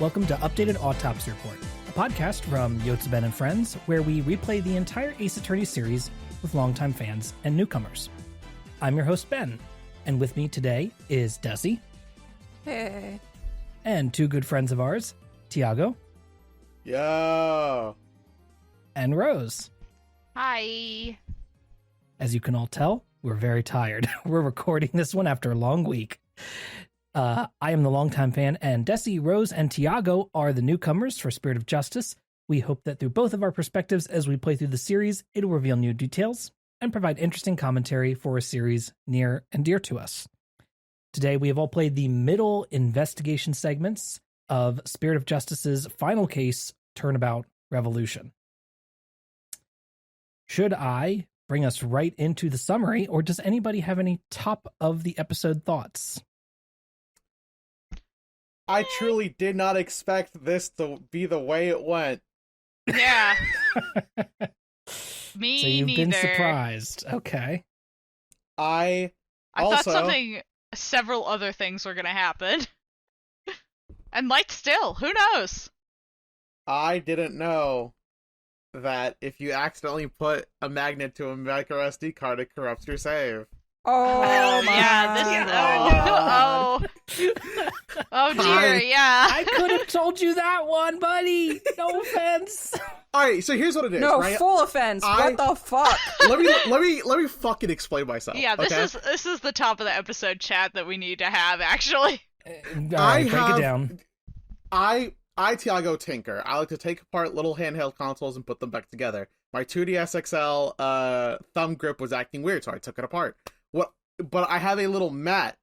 Welcome to Updated Autopsy Report, a podcast from Yotsuben and Friends, where we replay the entire Ace Attorney series with longtime fans and newcomers. I'm your host, Ben, and with me today is Dessy. Hey. And two good friends of ours, Tiago. Yo. And Rose. Hi. As you can all tell, we're very tired. We're recording this one after a long week. I am the longtime fan, and Dessy, Rose, and Tiago are the newcomers for Spirit of Justice. We hope that through both of our perspectives as we play through the series, it will reveal new details and provide interesting commentary for a series near and dear to us. Today, we have all played the middle investigation segments of Spirit of Justice's final case, Turnabout Revolution. Should I bring us right into the summary, or does anybody have any top of the episode thoughts? I truly did not expect this to be the way it went. Yeah. Me So you've neither. been surprised. Okay. I thought several other things were going to happen. And might still. Who knows? I didn't know that if you accidentally put a magnet to a micro SD card, it corrupts your save. Oh my yeah, oh dear, yeah. I could have told you that one, buddy. No offense. Alright, so here's what it is. No, right? full offense. What the fuck? let me fucking explain myself. Yeah, this is the top of the episode chat that we need to have, actually. Break it down. I, Tiago, tinker. I like to take apart little handheld consoles and put them back together. My 2DS XL thumb grip was acting weird, so I took it apart. But I have a little mat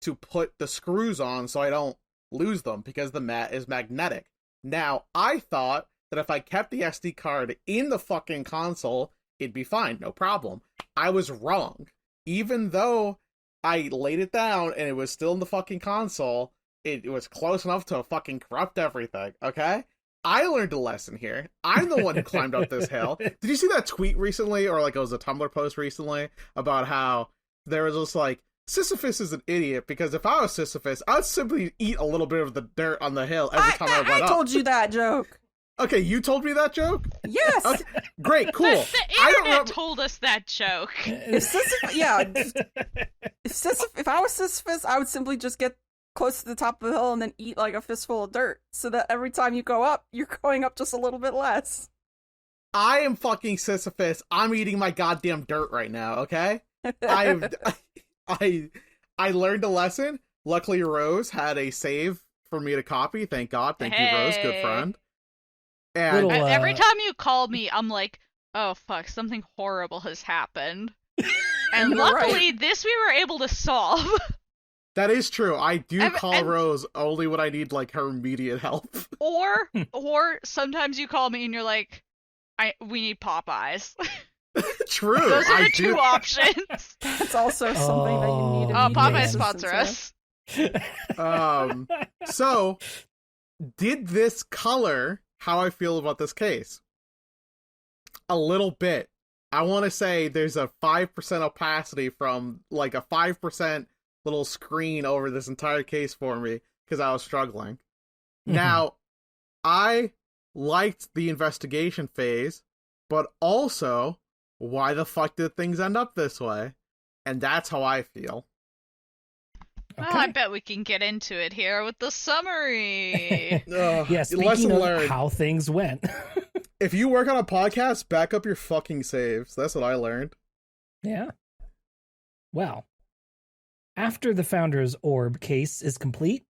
to put the screws on so I don't lose them because the mat is magnetic. Now, I thought that if I kept the SD card in the fucking console, it'd be fine, no problem. I was wrong. Even though I laid it down and it was still in the fucking console, it was close enough to fucking corrupt everything, okay? I learned a lesson here. I'm the one who climbed up this hill. Did you see that tweet recently, or like it was a Tumblr post recently, about how there was just like, Sisyphus is an idiot, because if I was Sisyphus, I'd simply eat a little bit of the dirt on the hill every time I went up. I told you that joke. Okay, you told me that joke? Yes. Okay, great, cool. The internet told us that joke. If I was Sisyphus, I would simply just get close to the top of the hill and then eat like a fistful of dirt, so that every time you go up, you're going up just a little bit less. I am fucking Sisyphus. I'm eating my goddamn dirt right now, okay? I learned a lesson. Luckily, Rose had a save for me to copy. Thank God. Thank you, Rose. Good friend. And every time you call me, I'm like, oh fuck, something horrible has happened. And luckily, this we were able to solve. That is true. I do call Rose only when I need like her immediate help. Or sometimes you call me and you're like, we need Popeyes. True. Those are the two options. That's also something that you need. Oh, Popeyes sponsor us. So, did this color how I feel about this case? A little bit. I want to say there's a 5% opacity from like a 5% little screen over this entire case for me because I was struggling. Mm-hmm. Now, I liked the investigation phase, but also, why the fuck did things end up this way? And that's how I feel. Well, I bet we can get into it here with the summary. Yeah, speaking of how things went. If you work on a podcast, back up your fucking saves. That's what I learned. Yeah. Well, after the Founder's Orb case is complete,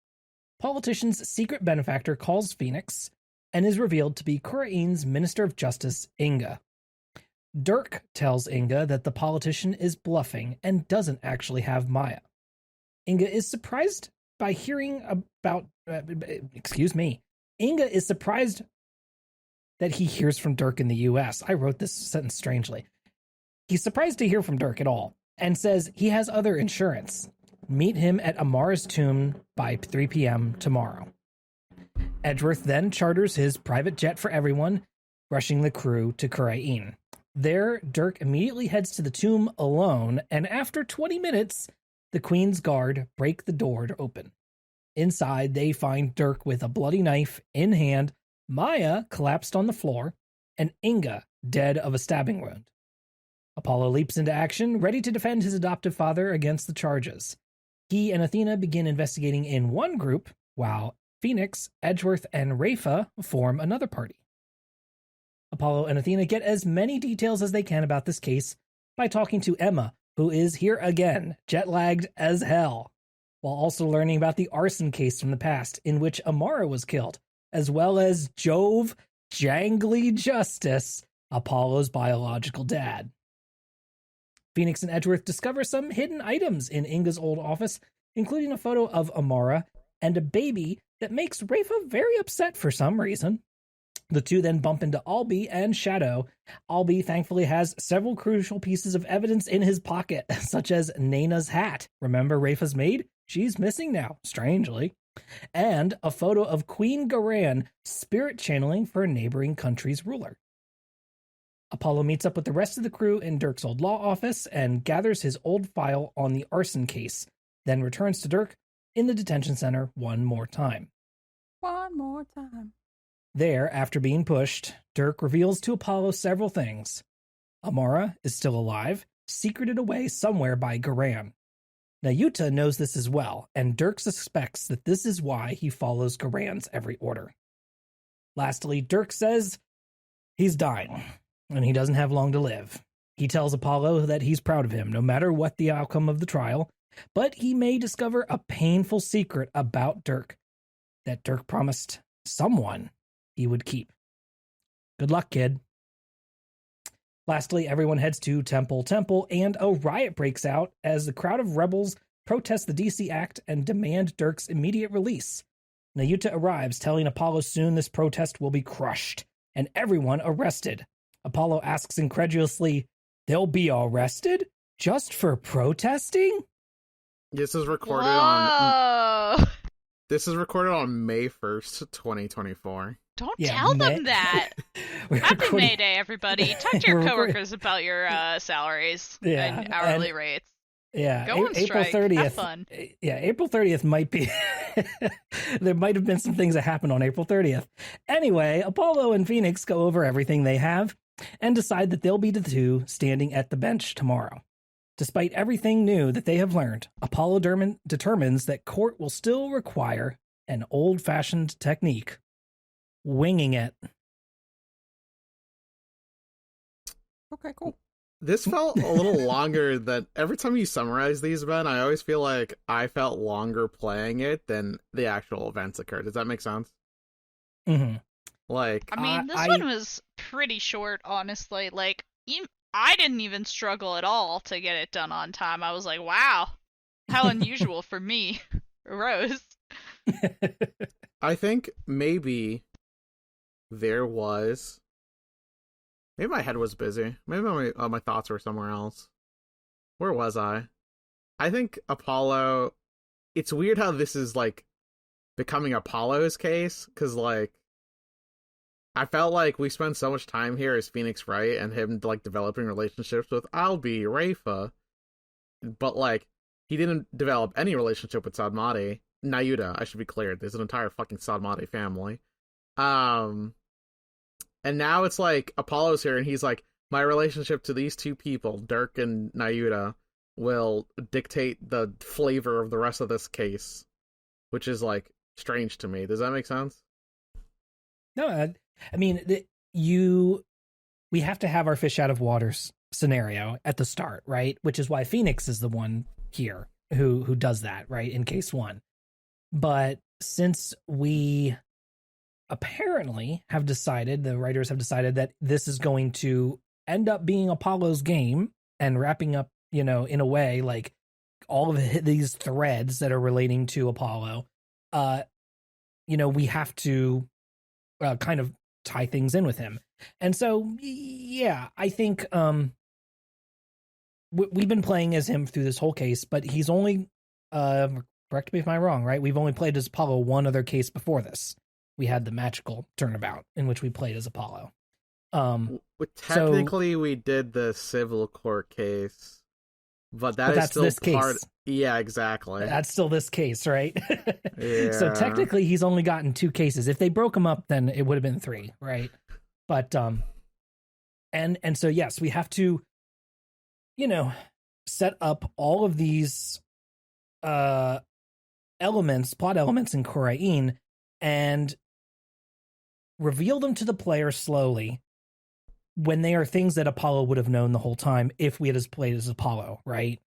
politician's secret benefactor calls Phoenix and is revealed to be Kurain's Minister of Justice, Inga. Dirk tells Inga that the politician is bluffing and doesn't actually have Maya. Inga is surprised by hearing about... Inga is surprised that he hears from Dirk in the U.S. I wrote this sentence strangely. He's surprised to hear from Dirk at all and says he has other insurance. Meet him at Amara's tomb by 3 p.m. tomorrow. Edgeworth then charters his private jet for everyone, rushing the crew to Kurain. There, Dirk immediately heads to the tomb alone, and after 20 minutes, the Queen's Guard break the door to open. Inside, they find Dirk with a bloody knife in hand, Maya collapsed on the floor, and Inga dead of a stabbing wound. Apollo leaps into action, ready to defend his adoptive father against the charges. He and Athena begin investigating in one group, while Phoenix, Edgeworth, and Rafa form another party. Apollo and Athena get as many details as they can about this case by talking to Emma, who is here again, jet-lagged as hell, while also learning about the arson case from the past in which Amara was killed, as well as Jove Jangly Justice, Apollo's biological dad. Phoenix and Edgeworth discover some hidden items in Inga's old office, including a photo of Amara and a baby that makes Rafa very upset for some reason. The two then bump into Albie and Shadow. Albie thankfully has several crucial pieces of evidence in his pocket, such as Naina's hat. Remember Rafa's maid? She's missing now, strangely. And a photo of Queen Garan spirit channeling for a neighboring country's ruler. Apollo meets up with the rest of the crew in Dirk's old law office and gathers his old file on the arson case, then returns to Dirk in the detention center one more time. One more time. There, after being pushed, Dirk reveals to Apollo several things. Amara is still alive, secreted away somewhere by Garan. Nayuta knows this as well, and Dirk suspects that this is why he follows Garan's every order. Lastly, Dirk says he's dying, and he doesn't have long to live. He tells Apollo that he's proud of him, no matter what the outcome of the trial, but he may discover a painful secret about Dirk that Dirk promised someone he would keep. Good luck, kid. Lastly, everyone heads to Temple, and a riot breaks out as the crowd of rebels protest the Dessy Act and demand Dirk's immediate release. Nayuta arrives, telling Apollo soon this protest will be crushed, and everyone arrested. Apollo asks incredulously, "They'll be arrested? Just for protesting?" This is recorded Whoa. This is recorded on May 1st, 2024. Don't tell them that. Happy May Day, everybody. Talk to your coworkers about your salaries and hourly rates. Yeah, Go on April strike. 30th. Have fun. Yeah, April 30th might be... there might have been some things that happened on April 30th. Anyway, Apollo and Phoenix go over everything they have and decide that they'll be the two standing at the bench tomorrow. Despite everything new that they have learned, Apollo determines that court will still require an old-fashioned technique: winging it. Okay, cool. This felt a little longer than... Every time you summarize these, Ben, I always feel like I felt longer playing it than the actual events occurred. Does that make sense? Mm-hmm. Like... I mean, this one was pretty short, honestly. Like, I didn't even struggle at all to get it done on time. I was like, wow, how unusual for me, Rose. I think maybe there was... Maybe my head was busy. Maybe my thoughts were somewhere else. Where was I? I think Apollo... It's weird how this is, like, becoming Apollo's case, because, like, I felt like we spent so much time here as Phoenix Wright and him, like, developing relationships with Albie, Rafa, but, like, he didn't develop any relationship with Sadmati. Nayuta, I should be clear. There's an entire fucking Sadmati family. And now it's like Apollo's here and he's like, my relationship to these two people, Dirk and Nayuta, will dictate the flavor of the rest of this case, which is, like, strange to me. Does that make sense? No, I mean, we have to have our fish out of waters scenario at the start, right? Which is why Phoenix is the one here who does that, right, in case one. But since we apparently have decided, the writers have decided that this is going to end up being Apollo's game and wrapping up, you know, in a way, like, all of these threads that are relating to Apollo, you know, we have to kind of tie things in with him. And so, yeah, I think we've been playing as him through this whole case, but he's only, correct me if I'm wrong, right? We've only played as Apollo one other case before this. We had the magical turnabout in which we played as Apollo. Technically, we did the civil court case but But is that's still this part. case. Yeah, exactly. That's still this case, right? So Yeah. technically, he's only gotten 2 cases. If they broke him up, then it would have been 3, right? But and so yes, we have to, set up all of these plot elements in Korain, and reveal them to the player slowly when they are things that Apollo would have known the whole time if we had played as Apollo, right?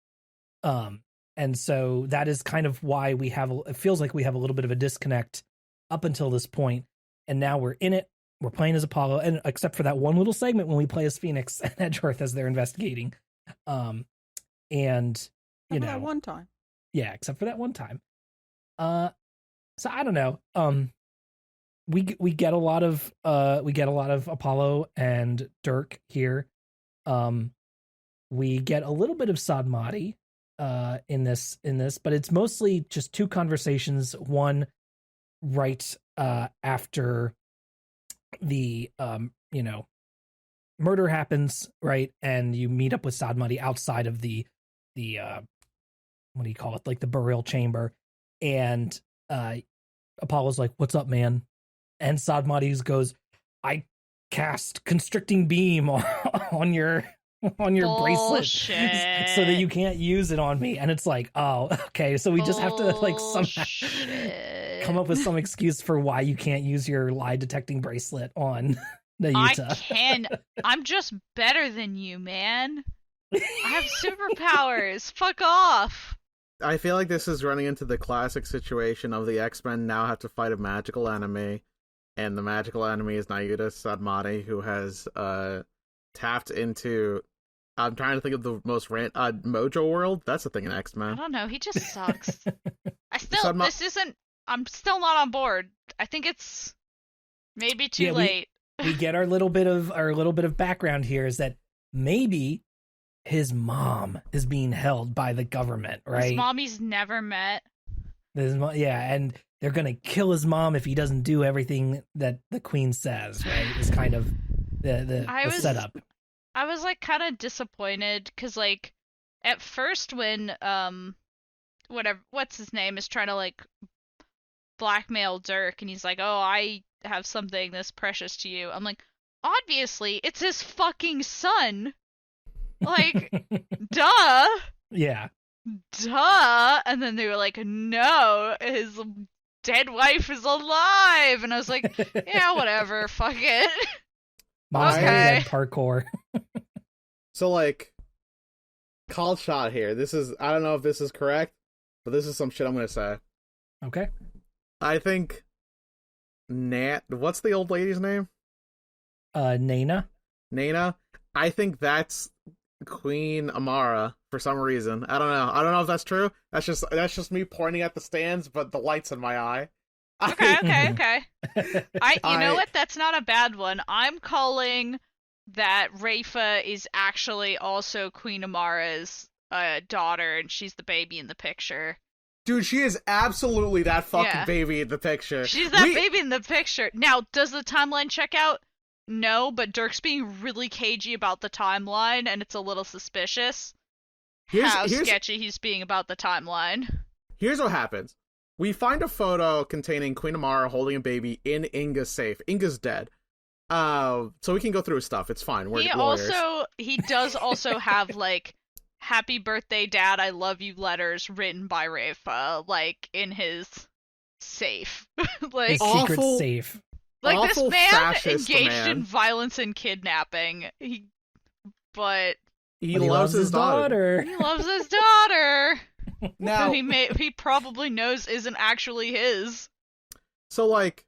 And so that is kind of why it feels like we have a little bit of a disconnect up until this point, and now we're in it. We're playing as Apollo, and except for that one little segment when we play as Phoenix and Edgeworth as they're investigating, and that one time. yeah, except for that one time. So I don't know. We get a lot of Apollo and Dirk here. We get a little bit of Sadmati in this, but it's mostly just 2 conversations. One right after the murder happens, right, and you meet up with Sadmati outside of the what do you call it, like the burial chamber, and Apollo's like, "What's up, man?" And Sadmati goes, "I cast constricting beam on your bracelet so that you can't use it on me." And it's like, oh, okay, so we just have to like somehow come up with some excuse for why you can't use your lie detecting bracelet on Nayuta. I can. I'm just better than you, man. I have superpowers. Fuck off. I feel like this is running into the classic situation of the X-Men now have to fight a magical enemy, and the magical enemy is Nayuta Sadmati, who has tapped into. I'm trying to think of the most Mojo World. That's the thing in I X-Men. don't know. He just sucks. I'm still not on board. I think it's maybe too late. We get our little bit of background here is that maybe his mom is being held by the government, right? His mom he's never met. And they're gonna kill his mom if he doesn't do everything that the queen says, right? Is kind of the setup. I was like kind of disappointed because like at first when what's his name is trying to like blackmail Dirk and he's like, "Oh, I have something this precious to you." I'm like, obviously it's his fucking son. Like, duh. Yeah. Duh. And then they were like, "No, his dead wife is alive." And I was like, yeah, whatever, fuck it. Okay. Parkour. So like, called shot here. This is, I don't know if this is correct, but this is some shit I'm gonna say. Okay. I think what's the old lady's name? Nana. I think that's Queen Amara for some reason. I don't know if that's true. That's just me pointing at the stands, but the light's in my eye. Okay. You know what? That's not a bad one. I'm calling that Rafa is actually also Queen Amara's daughter, and she's the baby in the picture. Dude, she is absolutely that fucking baby in the picture. She's that baby in the picture. Now, does the timeline check out? No, but Dirk's being really cagey about the timeline, and it's a little suspicious how sketchy he's being about the timeline. Here's what happens. We find a photo containing Queen Amara holding a baby in Inga's safe. Inga's dead. So we can go through his stuff. It's fine. We're lawyers. He does also have, like, "Happy birthday, Dad, I love you" letters written by Rafa, like, in his safe. Like, his secret safe. Like, this man engaged in violence and kidnapping. He loves his daughter. He loves his daughter. Now he probably knows isn't actually his. So like,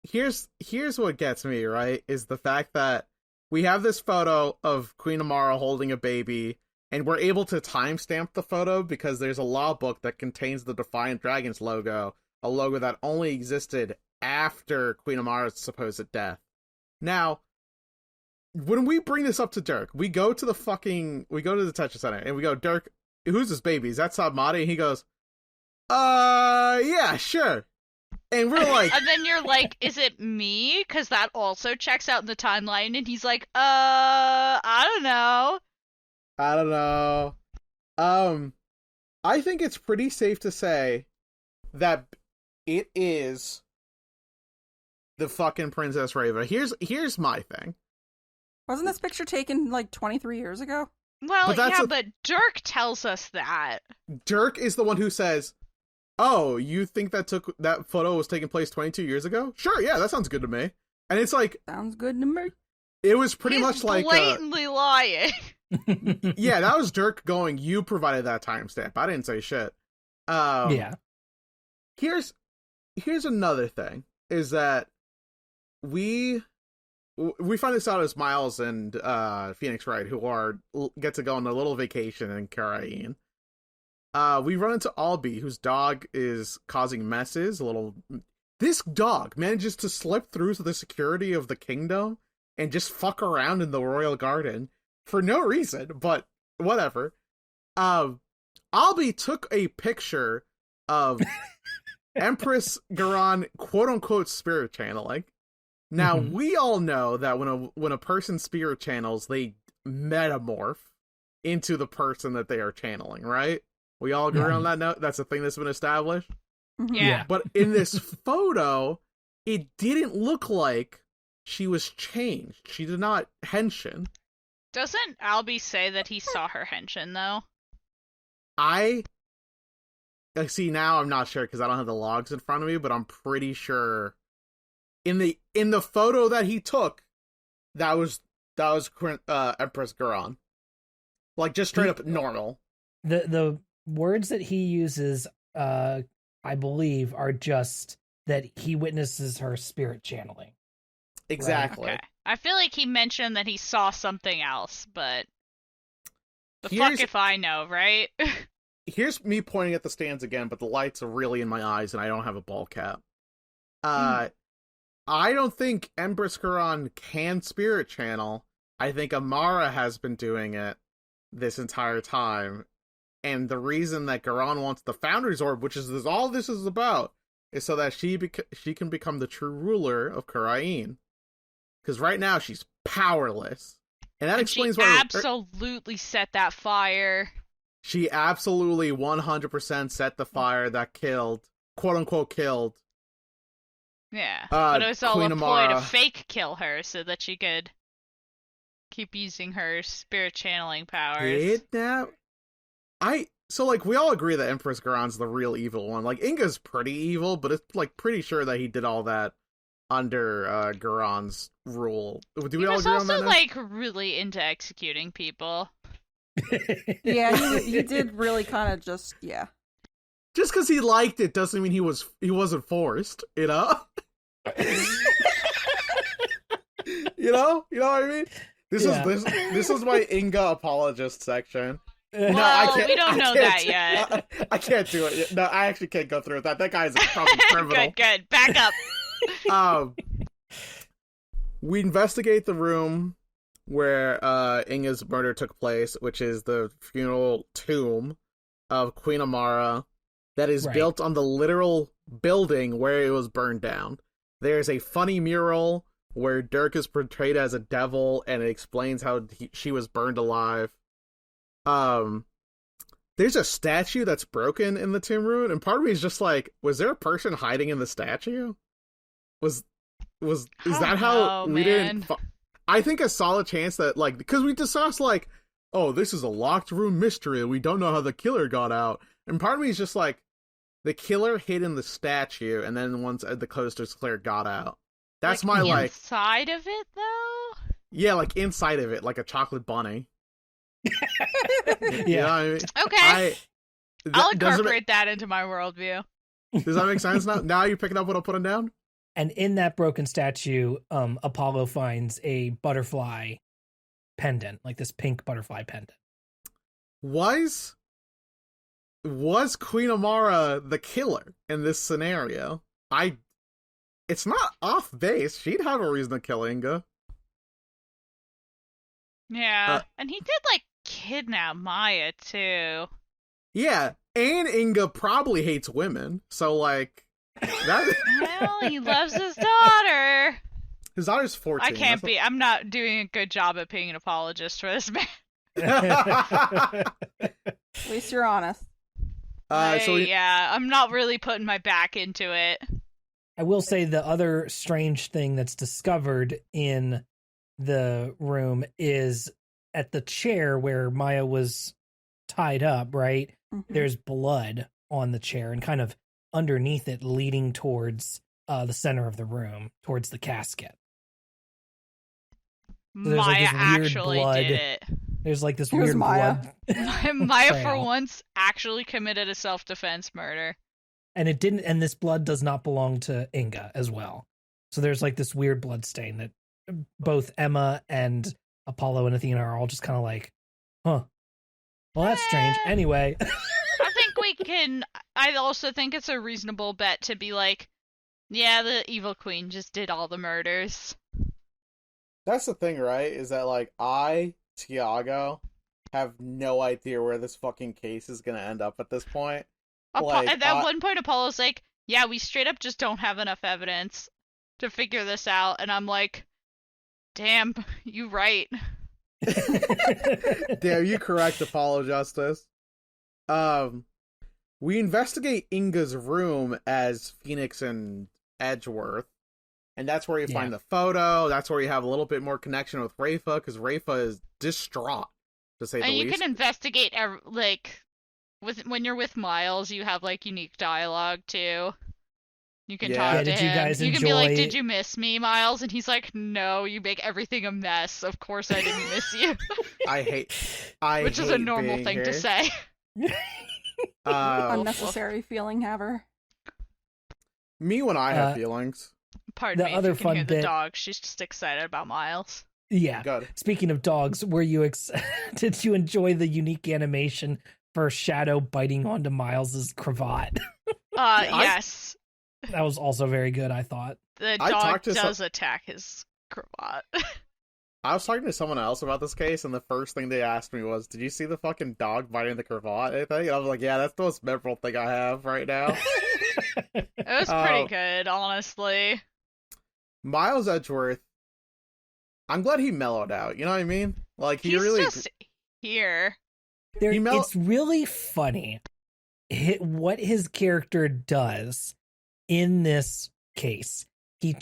here's what gets me, right, is the fact that we have this photo of Queen Amara holding a baby, and we're able to timestamp the photo because there's a law book that contains the Defiant Dragons logo, a logo that only existed after Queen Amara's supposed death. Now, when we bring this up to Dirk, we go to the detention center, and we go, "Dirk, who's this baby? Is that Sadmati?" And he goes, yeah, sure. And we're like... And then you're like, "Is it me? Because that also checks out in the timeline." And he's like, I don't know. I think it's pretty safe to say that it is the fucking Princess Rava. Here's my thing. Wasn't this picture taken like 23 years ago? Well, But but Dirk tells us that. Dirk is the one who says, "Oh, you think that photo was taking place 22 years ago? Sure, yeah, that sounds good to me." And it's like, Sounds good to me. it was pretty He's much like, blatantly lying. yeah, that was Dirk going, "You provided that timestamp. I didn't say shit." Yeah. Here's another thing is that we find this out as Miles and Phoenix Wright, who get to go on a little vacation in Karain. We run into Albie, whose dog is causing messes. This dog manages to slip through to the security of the kingdom and just fuck around in the royal garden for no reason, but whatever. Albie took a picture of Empress Garan, quote unquote, spirit channeling. Now, we all know that when a person spirit channels, they metamorph into the person that they are channeling, right? We all agree on that note? That's a thing that's been established? Yeah. But in this photo, it didn't look like she was changed. She did not henshin. Doesn't Albie say that he saw her henshin, though? See, now I'm not sure because I don't have the logs in front of me, but I'm pretty sure in the photo that he took, that was Empress Garan. Like, just straight up normal. The words that he uses, I believe, are just that he witnesses her spirit channeling. Exactly. Okay. I feel like he mentioned that he saw something else, but fuck if I know, right? Here's me pointing at the stands again, but the lights are really in my eyes and I don't have a ball cap. I don't think Empress Garan can spirit channel. I think Amara has been doing it this entire time. And the reason that Garan wants the Foundry's Orb, which is all this is about, is so that she can become the true ruler of Karain. Because right now she's powerless. And that explains why... She absolutely set that fire. She absolutely 100% set the fire that killed, quote-unquote killed. Yeah, but it was all Queen a ploy Amara. to fake kill her so that she could keep using her spirit channeling powers. So, like, we all agree that Empress Garan's the real evil one. Like, Inga's pretty evil, but it's, like, pretty sure that he did all that under Garan's rule. Do we all agree on that? He was also, like, really into executing people. Yeah, he did really kind of just, yeah. Just because he liked it doesn't mean he wasn't forced, you know? You know what I mean? This is my Inga apologist section. Well, I can't, we don't know that yet. I can't do it. No, I actually can't go through with that. That guy's probably criminal. Good. Back up. We investigate the room where Inga's murder took place, which is the funeral tomb of Queen Amara that is built on the literal building where it was burned down. There's a funny mural where Dirk is portrayed as a devil, and it explains how she was burned alive. There's a statue that's broken in the tomb ruin, and part of me is just like, was there a person hiding in the statue? Is that how we didn't? I think a solid chance that, like, because we discussed, like, oh, this is a locked room mystery, and we don't know how the killer got out. And part of me is just like, the killer hid in the statue, and then once the coast was clear, got out. That's inside of it, though? Yeah, like inside of it, like a chocolate bunny. Yeah. You know what I mean? Okay. I'll incorporate that into my worldview. Does that make sense now? Now you're picking up what I'm putting down? And in that broken statue, Apollo finds a butterfly pendant, like this pink butterfly pendant. Was Queen Amara the killer in this scenario? It's not off base. She'd have a reason to kill Inga. Yeah, and he did, like, kidnap Maya, too. Yeah, and Inga probably hates women, so, like, that... Well, he loves his daughter. His daughter's 14. I'm not doing a good job at being an apologist for this man. At least you're honest. Yeah, I'm not really putting my back into it. I will say the other strange thing that's discovered in the room is at the chair where Maya was tied up, right? Mhm. There's blood on the chair and kind of underneath it leading towards the center of the room, towards the casket. So there's, like, Maya this weird actually blood. did it. There's like this Here's weird Maya. blood. Maya, for trail. once, actually committed a self-defense murder. And it didn't, and this blood does not belong to Inga as well. So there's like this weird blood stain that both Emma and Apollo and Athena are all just kind of like, huh. Well, that's strange. Anyway. I think we can. I also think it's a reasonable bet to be like, yeah, the evil queen just did all the murders. That's the thing, right? Is that, like, Tiago, have no idea where this fucking case is gonna end up at this point. Like, At that one point, Apollo's like, yeah, we straight up just don't have enough evidence to figure this out. And I'm like, damn, you right. Damn, you correct, Apollo Justice. We investigate Inga's room as Phoenix and Edgeworth, and that's where you find the photo. That's where you have a little bit more connection with Rafa, because Rafa is distraught, to say the And you least. can investigate, like, when you're with Miles, you have, like, unique dialogue, too. You can talk to did him. you guys You can be like, enjoy- did you miss me, Miles? And he's like, no, you make everything a mess. Of course I didn't miss you. Which is a normal thing to say. Unnecessary feeling haver. Me when I have feelings. Pardon The me other if you can fun hear the bit- dog. She's just excited about Miles. Yeah. Good. Speaking of dogs, were you did you enjoy the unique animation for Shadow biting onto Miles's cravat? Yes. That was also very good, I thought. The I dog talked to does attack his cravat. I was talking to someone else about this case, and the first thing they asked me was, did you see the fucking dog biting the cravat? I think? And I was like, yeah, that's the most memorable thing I have right now. It was pretty good, honestly. Miles Edgeworth, I'm glad he mellowed out, you know what I mean? Like, he He's really... just here. It's really funny what his character does in this case. He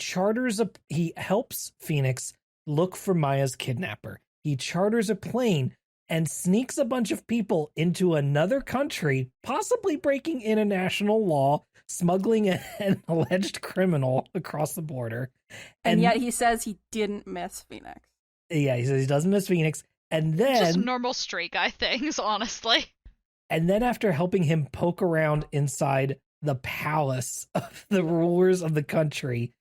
helps Phoenix look for Maya's kidnapper. He charters a plane and sneaks a bunch of people into another country, possibly breaking international law, smuggling an alleged criminal across the border. And yet he says he didn't miss Phoenix. Yeah, he says he doesn't miss Phoenix. And then Just normal straight guy things, honestly. And then after helping him poke around inside the palace of the rulers of the country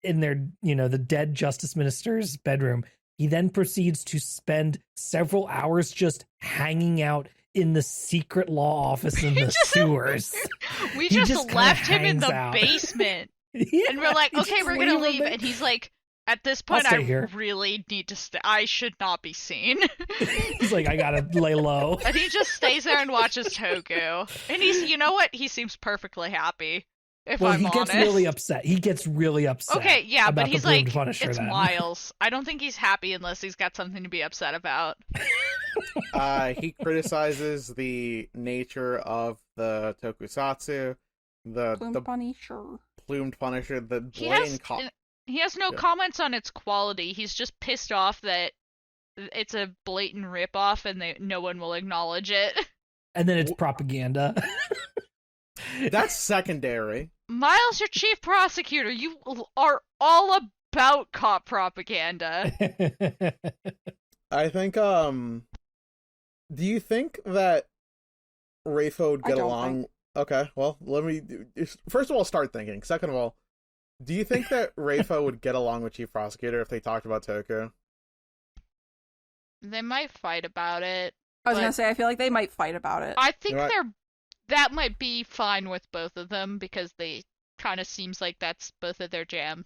in their, the dead justice minister's bedroom, he then proceeds to spend several hours just hanging out in the secret law office in the sewers. We He just kinda left him in hangs the out. basement. Yeah, And we're like, he okay, just we're gonna him leave. there. And he's like, at this point, stay I here. really need to stay. I should not be seen. He's like, I gotta lay low. And he just stays there and watches Toku. And you know what? He seems perfectly happy, if Well, I'm he honest. gets really upset. He gets really upset. Okay, yeah, about but the he's Bloomed like, Punisher it's then. Miles. I don't think he's happy unless he's got something to be upset about. He criticizes the nature of the tokusatsu, the plumed punisher, the He has no comments on its quality. He's just pissed off that it's a blatant ripoff and no one will acknowledge it. And then it's propaganda. That's secondary. Miles, your chief prosecutor, you are all about cop propaganda. I think, do you think that Rafa would get along? Okay, well, let me, first of all, start thinking. Second of all, do you think that Rafa would get along with Chief Prosecutor if they talked about Toku? They might fight about it. I was gonna say, I feel like they might fight about it. I think that might be fine with both of them because they kind of seems like that's both of their jam.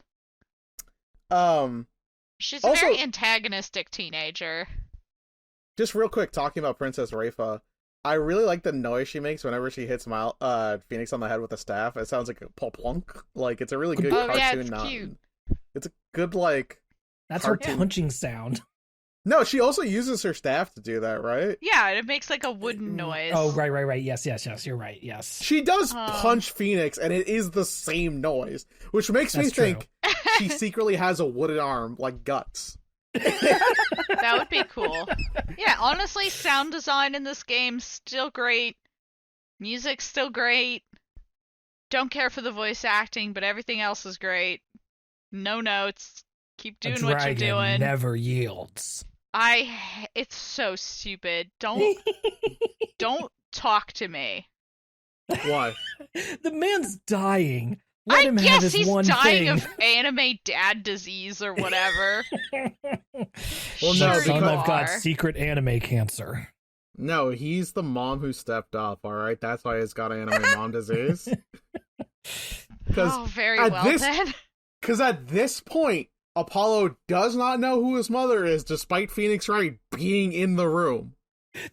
She's a very antagonistic teenager. Just real quick, talking about Princess Rafa, I really like the noise she makes whenever she hits Phoenix on the head with a staff. It sounds like a plunk. Like, it's a really good cartoon. It's cute. It's a good, like, That's cartoon. her punching sound. No, she also uses her staff to do that, right? Yeah, it makes like a wooden noise. Oh, right. Yes, you're right. Yes. She does punch Phoenix, and it is the same noise, which makes me think she secretly has a wooden arm, like Guts. That would be cool. Yeah, honestly, sound design in this game still great. Music's still great. Don't care for the voice acting, but everything else is great. No notes. Keep doing what you're doing. Never yields. It's so stupid. Don't talk to me. Why? The man's dying. Let him have guess his he's one dying thing. of anime dad disease or whatever. Well, Sure no, you Son, I've got are. secret anime cancer. No, he's the mom who stepped up, alright? That's why he's got anime mom disease. Oh, very well then. Because at this point, Apollo does not know who his mother is, despite Phoenix Wright being in the room.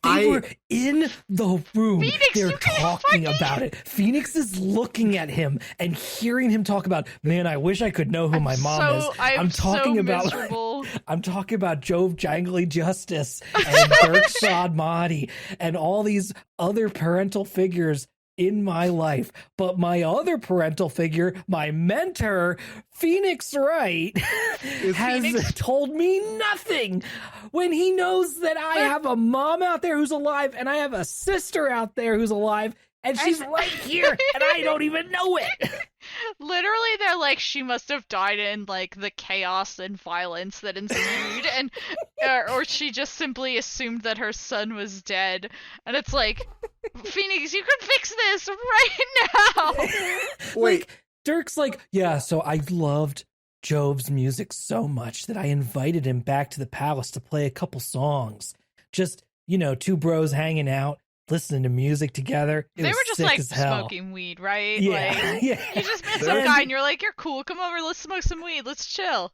They were in the room. Phoenix, They're you can talking fucking- about it. Phoenix is looking at him and hearing him talk about, man, I wish I could know who my mom is. I'm talking so about miserable. I'm talking about Jove Jangly Justice and Dirk Mahdi and all these other parental figures in my life. But my other parental figure, my mentor, Phoenix Wright, has Phoenix- told me nothing when he knows that I have a mom out there who's alive and I have a sister out there who's alive and she's right here and I don't even know it. Literally, they're like, she must have died in like the chaos and violence that ensued, and or she just simply assumed that her son was dead. And it's like, Phoenix, you can fix this right now. Wait. Like, Dirk's like, yeah, so I loved Jove's music so much that I invited him back to the palace to play a couple songs. Just, two bros hanging out, listening to music together. It They was were just sick like as hell. smoking weed, right? Yeah, Like, yeah. you just met some guy and you're like, you're cool, come over, let's smoke some weed, let's chill.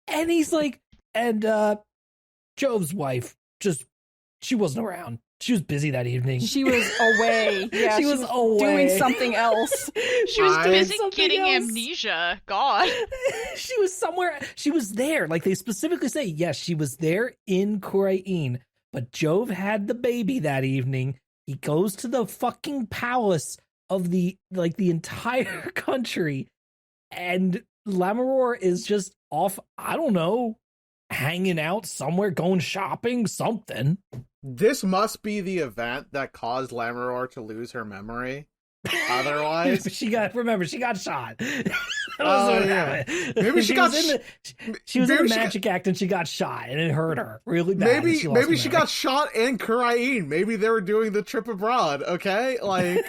And he's like, and Jove's wife she wasn't around. She was busy that evening. She was away. Yeah, She was away. doing something else. She was I- busy Something getting else. amnesia. God. She was somewhere. She was there. Like they specifically say, yes, she was there in Khurain. But Jove had the baby that evening. He goes to the fucking palace of the entire country, and Lammeror is just off. I don't know, hanging out somewhere, going shopping, something. This must be the event that caused Lammeror to lose her memory. Otherwise, she got shot. Oh, yeah. Maybe she got was in the maybe she magic act and she got shot and it hurt her really bad. maybe and lost maybe she memory. got shot in Khurain. Maybe they were doing the trip abroad. Okay, like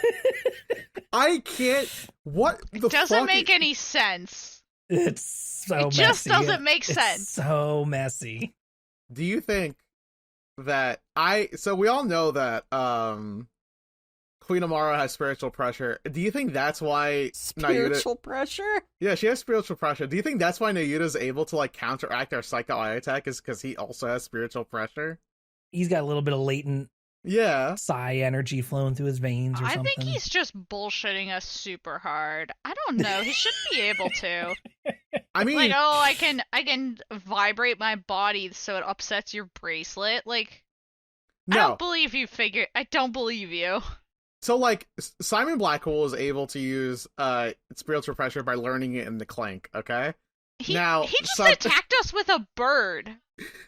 I can't. What the It doesn't fuck make is- any sense. It's so It messy. just doesn't make It's sense. so messy. Do you think that So we all know that Queen Amara has spiritual pressure. Do you think that's why Spiritual pressure? Yeah, she has spiritual pressure. Do you think that's why Nayuta's able to like counteract our psycho eye attack? Is because he also has spiritual pressure? He's got a little bit of latent Yeah. psi energy flowing through his veins or I something. think he's just bullshitting us super hard. I don't know. He shouldn't be able to. I mean, Like, oh, I can vibrate my body so it upsets your bracelet. Like, I no. don't believe you. I don't believe you. So like Simon Blackwell is able to use spiritual pressure by learning it in the Clank. Okay. He Now, just some- attacked us with a bird.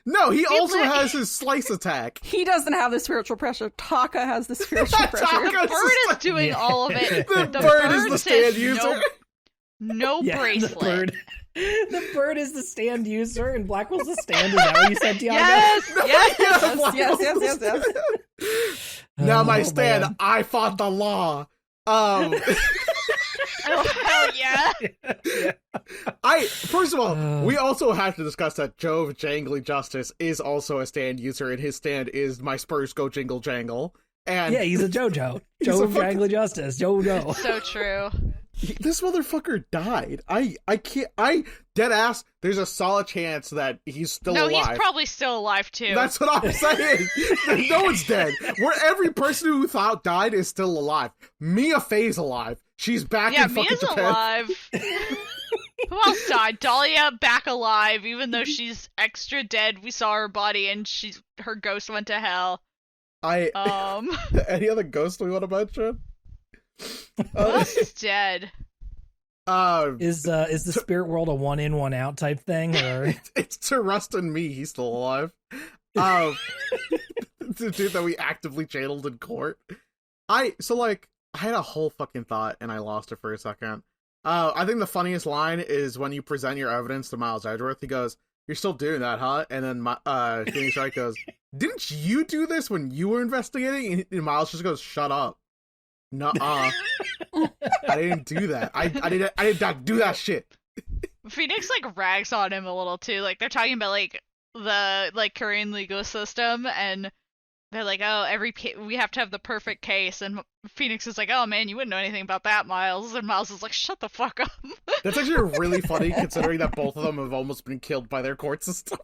No, he also lit- has his slice attack. He doesn't have the spiritual pressure. Taka has the spiritual pressure. Taka- The bird is doing Yeah. all of it. The bird is the says stand user. No Yeah, bracelet. The bird is the stand user and Blackwell's the stand. Is that what you said, Tiago? Yes, yes. Yes. Now Oh, my stand, man. I fought the law. Oh hell yeah! First of all, we also have to discuss that Jove Jangly Justice is also a stand user, and his stand is my Spurs go jingle jangle. And Yeah, he's a JoJo. He's a Joe fucking- Jangly Justice. JoJo. So true. this motherfucker died. I can't. Dead ass. There's a solid chance that he's still No, alive. he's probably still alive too. That's what I'm saying. No one's dead. Where every person who thought died is still alive. Mia Fey's alive. She's back yeah, in fucking Mia's Japan. alive. Who else died? Dahlia back alive, even though she's extra dead. We saw her body and her ghost went to hell. Any other ghosts we want to mention? Who else is dead? Is the spirit world a one in, one out type thing, or it's to Rust and me, he's still alive. The dude that we actively channeled in court. I had a whole fucking thought and I lost it for a second. I think the funniest line is when you present your evidence to Miles Edgeworth. He goes, "You're still doing that, huh?" And then Phoenix Wright goes, "Didn't you do this when you were investigating?" And Miles just goes, "Shut up." Nuh-uh. I didn't do that. I did not do that shit. Phoenix rags on him a little too. They're talking about the Korean legal system, and they're like, "Oh, we have to have the perfect case." And Phoenix is like, "Oh man, you wouldn't know anything about that, Miles." And Miles is like, "Shut the fuck up." That's actually really funny considering that both of them have almost been killed by their court system.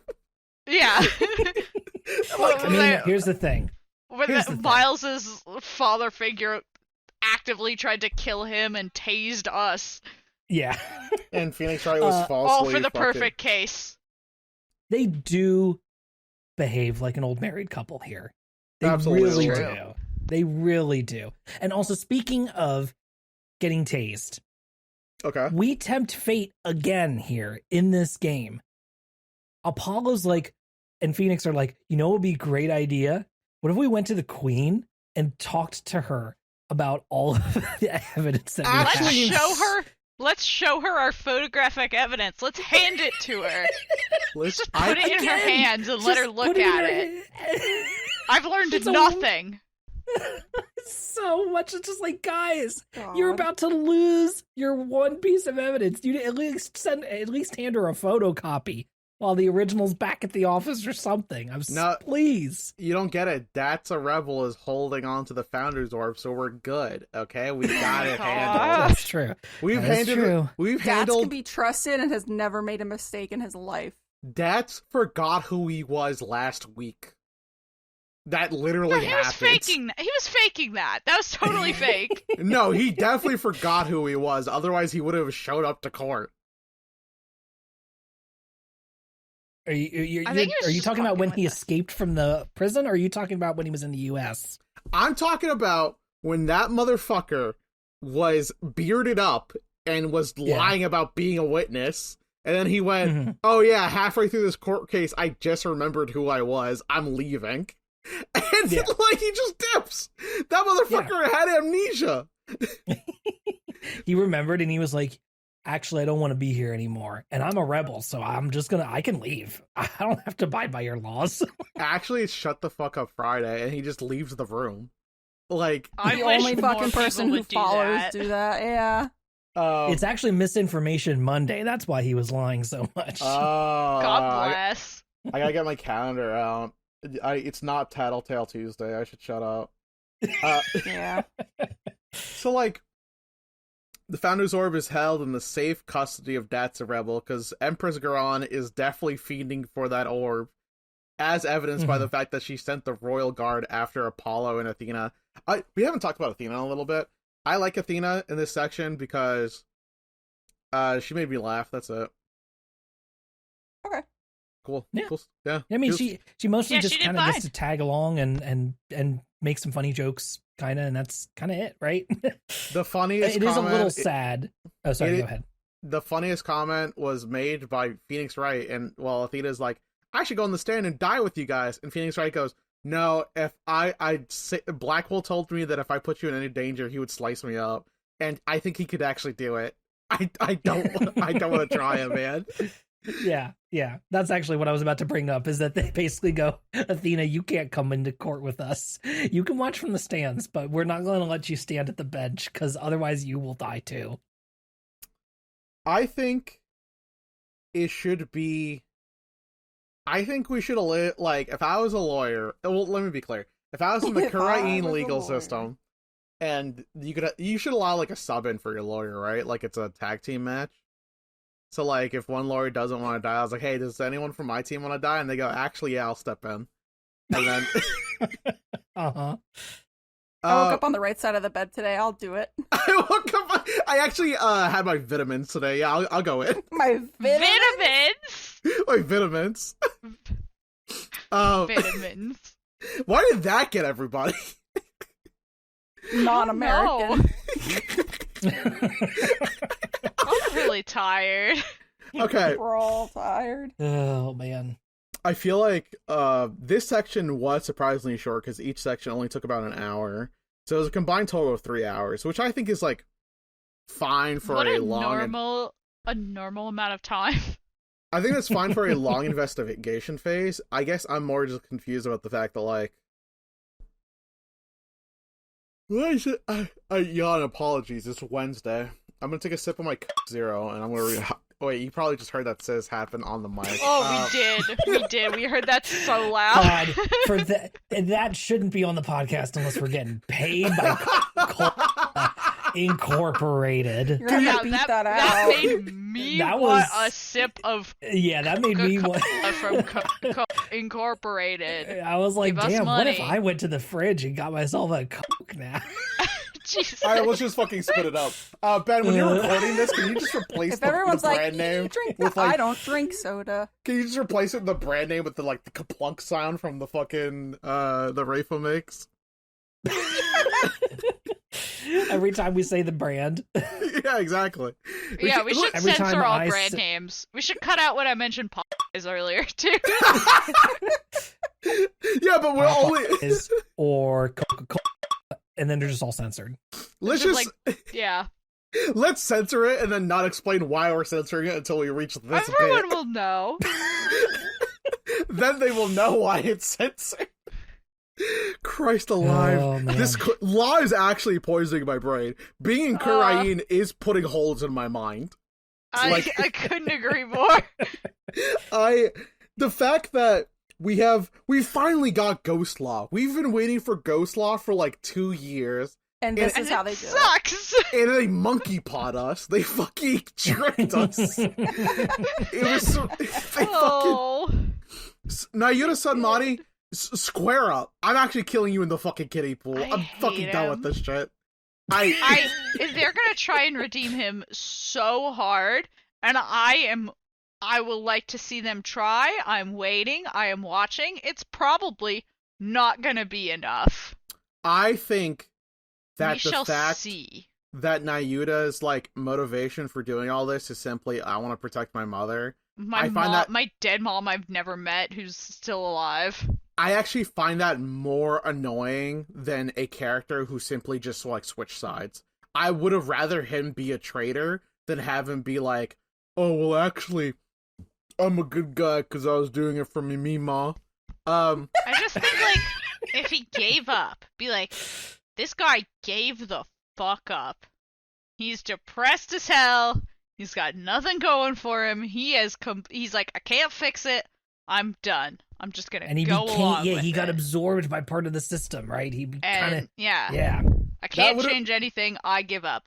Yeah. I mean, here's the thing. Miles's father figure actively tried to kill him and tased us. Yeah. And Phoenix Wright was falsely all for the perfect case. They do behave like an old married couple here. They Absolutely really do. They really do. And also, speaking of getting tased, okay, we tempt fate again here in this game. Apollo's and Phoenix are like, you know what would be a great idea? What if we went to the Queen and talked to her about all of the evidence that we have? Let's show her our photographic evidence. Let's hand it to her. Let's just put it in her hands and let her look at it. I've learned nothing. So much. It's just guys, God. You're about to lose your one piece of evidence. You at least hand her a photocopy while the original's back at the office or something. Please. You don't get it. That's a Rebel is holding on to the Founder's Orb, so we're good. Okay, we got it handled. That's true. We've handled. Dats can be trusted and has never made a mistake in his life. Dats forgot who he was last week. That literally happened. He was faking that. That was totally fake. No, he definitely forgot who he was. Otherwise, he would have showed up to court. Are you talking about when he escaped from the prison, or are you talking about when he was in the U.S.? I'm talking about when that motherfucker was bearded up and was lying about being a witness, and then he went, "Oh yeah, halfway through this court case, I just remembered who I was. I'm leaving." And he just dips. That motherfucker had amnesia. He remembered, and he was like, "Actually, I don't want to be here anymore, and I'm a rebel, so I can leave. I don't have to abide by your laws." Actually, it's Shut the Fuck Up Friday, and he just leaves the room. The only fucking person who follows do that. Yeah. It's actually Misinformation Monday. That's why he was lying so much. God bless. I gotta get my calendar out. It's not Tattletale Tuesday. I should shut up. Yeah. So, the Founder's Orb is held in the safe custody of Dats a Rebel, because Empress Garon is definitely fiending for that orb, as evidenced by the fact that she sent the Royal Guard after Apollo and Athena. We haven't talked about Athena in a little bit. I like Athena in this section because she made me laugh. That's it. Okay. Cool. Yeah. Cool. Yeah. I mean, she mostly just kind of fine. gets to tag along and make some funny jokes, kind of, and that's kind of it, right? The funniest It comment, is a little sad. Oh, sorry, go ahead. The funniest comment was made by Phoenix Wright, and Athena's like, "I should go on the stand and die with you guys," and Phoenix Wright goes, "No, if Blackwell told me that if I put you in any danger, he would slice me up, and I think he could actually do it. I don't want to try him, man." Yeah. That's actually what I was about to bring up, is that they basically go, "Athena, you can't come into court with us. You can watch from the stands, but we're not going to let you stand at the bench, because otherwise you will die too." I think it should be... I think we should have, if I was a lawyer... Well, let me be clear. If I was in the Korean legal system, and you should allow, a sub-in for your lawyer, right? It's a tag team match. So, if one lawyer doesn't want to die, I was like, "Hey, does anyone from my team want to die?" And they go, "Actually, yeah, I'll step in." And then... I woke up on the right side of the bed today. I'll do it. I actually had my vitamins today. Yeah, I'll go in. My Vitamins. My vitamins. Vitamins. Why did that get everybody? Non-American. I'm really tired. Okay. We're all tired. Oh man. I feel like this section was surprisingly short because each section only took about an hour. So it was a combined total of 3 hours, which I think is like fine for what a normal amount of time. I think that's fine for a long investigation phase. I guess I'm more just confused about the fact that like what is it? I yawn. Apologies. It's Wednesday. I'm gonna take a sip of my Zero, and I'm gonna read. Wait, you probably just heard that says happen on the mic. Oh, we did. We heard that so loud. God, for that shouldn't be on the podcast unless we're getting paid by Incorporated. You're gonna beat that out. That made me want a sip of. Yeah, that made me want from Incorporated. I was like, Give us damn, what money. if I went to the fridge and got myself a Coke now? Jesus. Alright, let's just fucking spit it up. Ben, when you're recording this, can you just replace If the everyone's brand name you drink with that, like? I don't drink soda. Can you just replace it with the brand name with the like the kaplunk sound from the fucking the Rafa makes? Every time we say the brand. Yeah, exactly. Yeah, we should every time censor all I brand names. We should cut out when I mentioned Popeyes earlier too. Yeah, but we're only Popeyes or Coca-Cola, and then they're just all censored. let's Just just Yeah. let's censor it and then not explain why we're censoring it until we reach this Everyone bit. will know. Then they will know why it's censored. Christ alive. Oh, man. This law is actually poisoning my brain. Being in Korean is putting holes in my mind. I couldn't agree more. The fact that we finally got Ghost Law. We've been waiting for Ghost Law for like 2 years. And this And is how it they do it. sucks. And they monkey pot us. They fucking tricked us. It was so, they fucking Oh. Nayuta Sunmari, square up. I'm actually killing you in the fucking kiddie pool. I I'm fucking hate done him. with this shit. They're gonna try and redeem him so hard, and I will like to see them try. I'm waiting. I am watching. It's probably not gonna be enough. I think We that the shall fact see. that Nayuta's like motivation for doing all this is simply I want to protect my mother. My I find that- my dead mom I've never met who's still alive. I actually find that more annoying than a character who simply just like switch sides. I would have rather him be a traitor than have him be like, oh well, actually, I'm a good guy because I was doing it for me, Mima. I just think like if he gave up, be like, this guy gave the fuck up. He's depressed as hell. He's got nothing going for him. He's like, I can't fix it. I'm done. I'm just gonna And he go along with he got it. absorbed by part of the system, right? He kind And of yeah, I can't would've- change anything. I give up.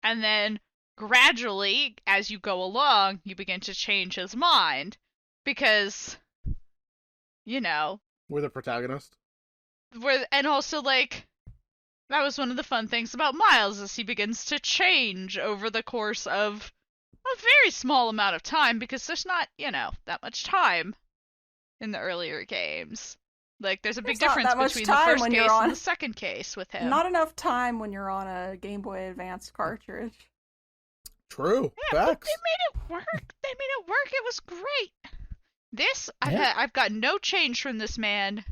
And then gradually, as you go along, you begin to change his mind because, you know, We're the protagonist. and also like that was one of the fun things about Miles is he begins to change over the course of a very small amount of time because there's not, that much time in the earlier games. Like there's a big There's not difference that much between the time first when case you're on- and the second case with him. Not enough time when you're on a Game Boy Advance cartridge. True. Yeah, but Facts. they made it work. They made it work. It was great. This, Yeah. I've got no change from this man.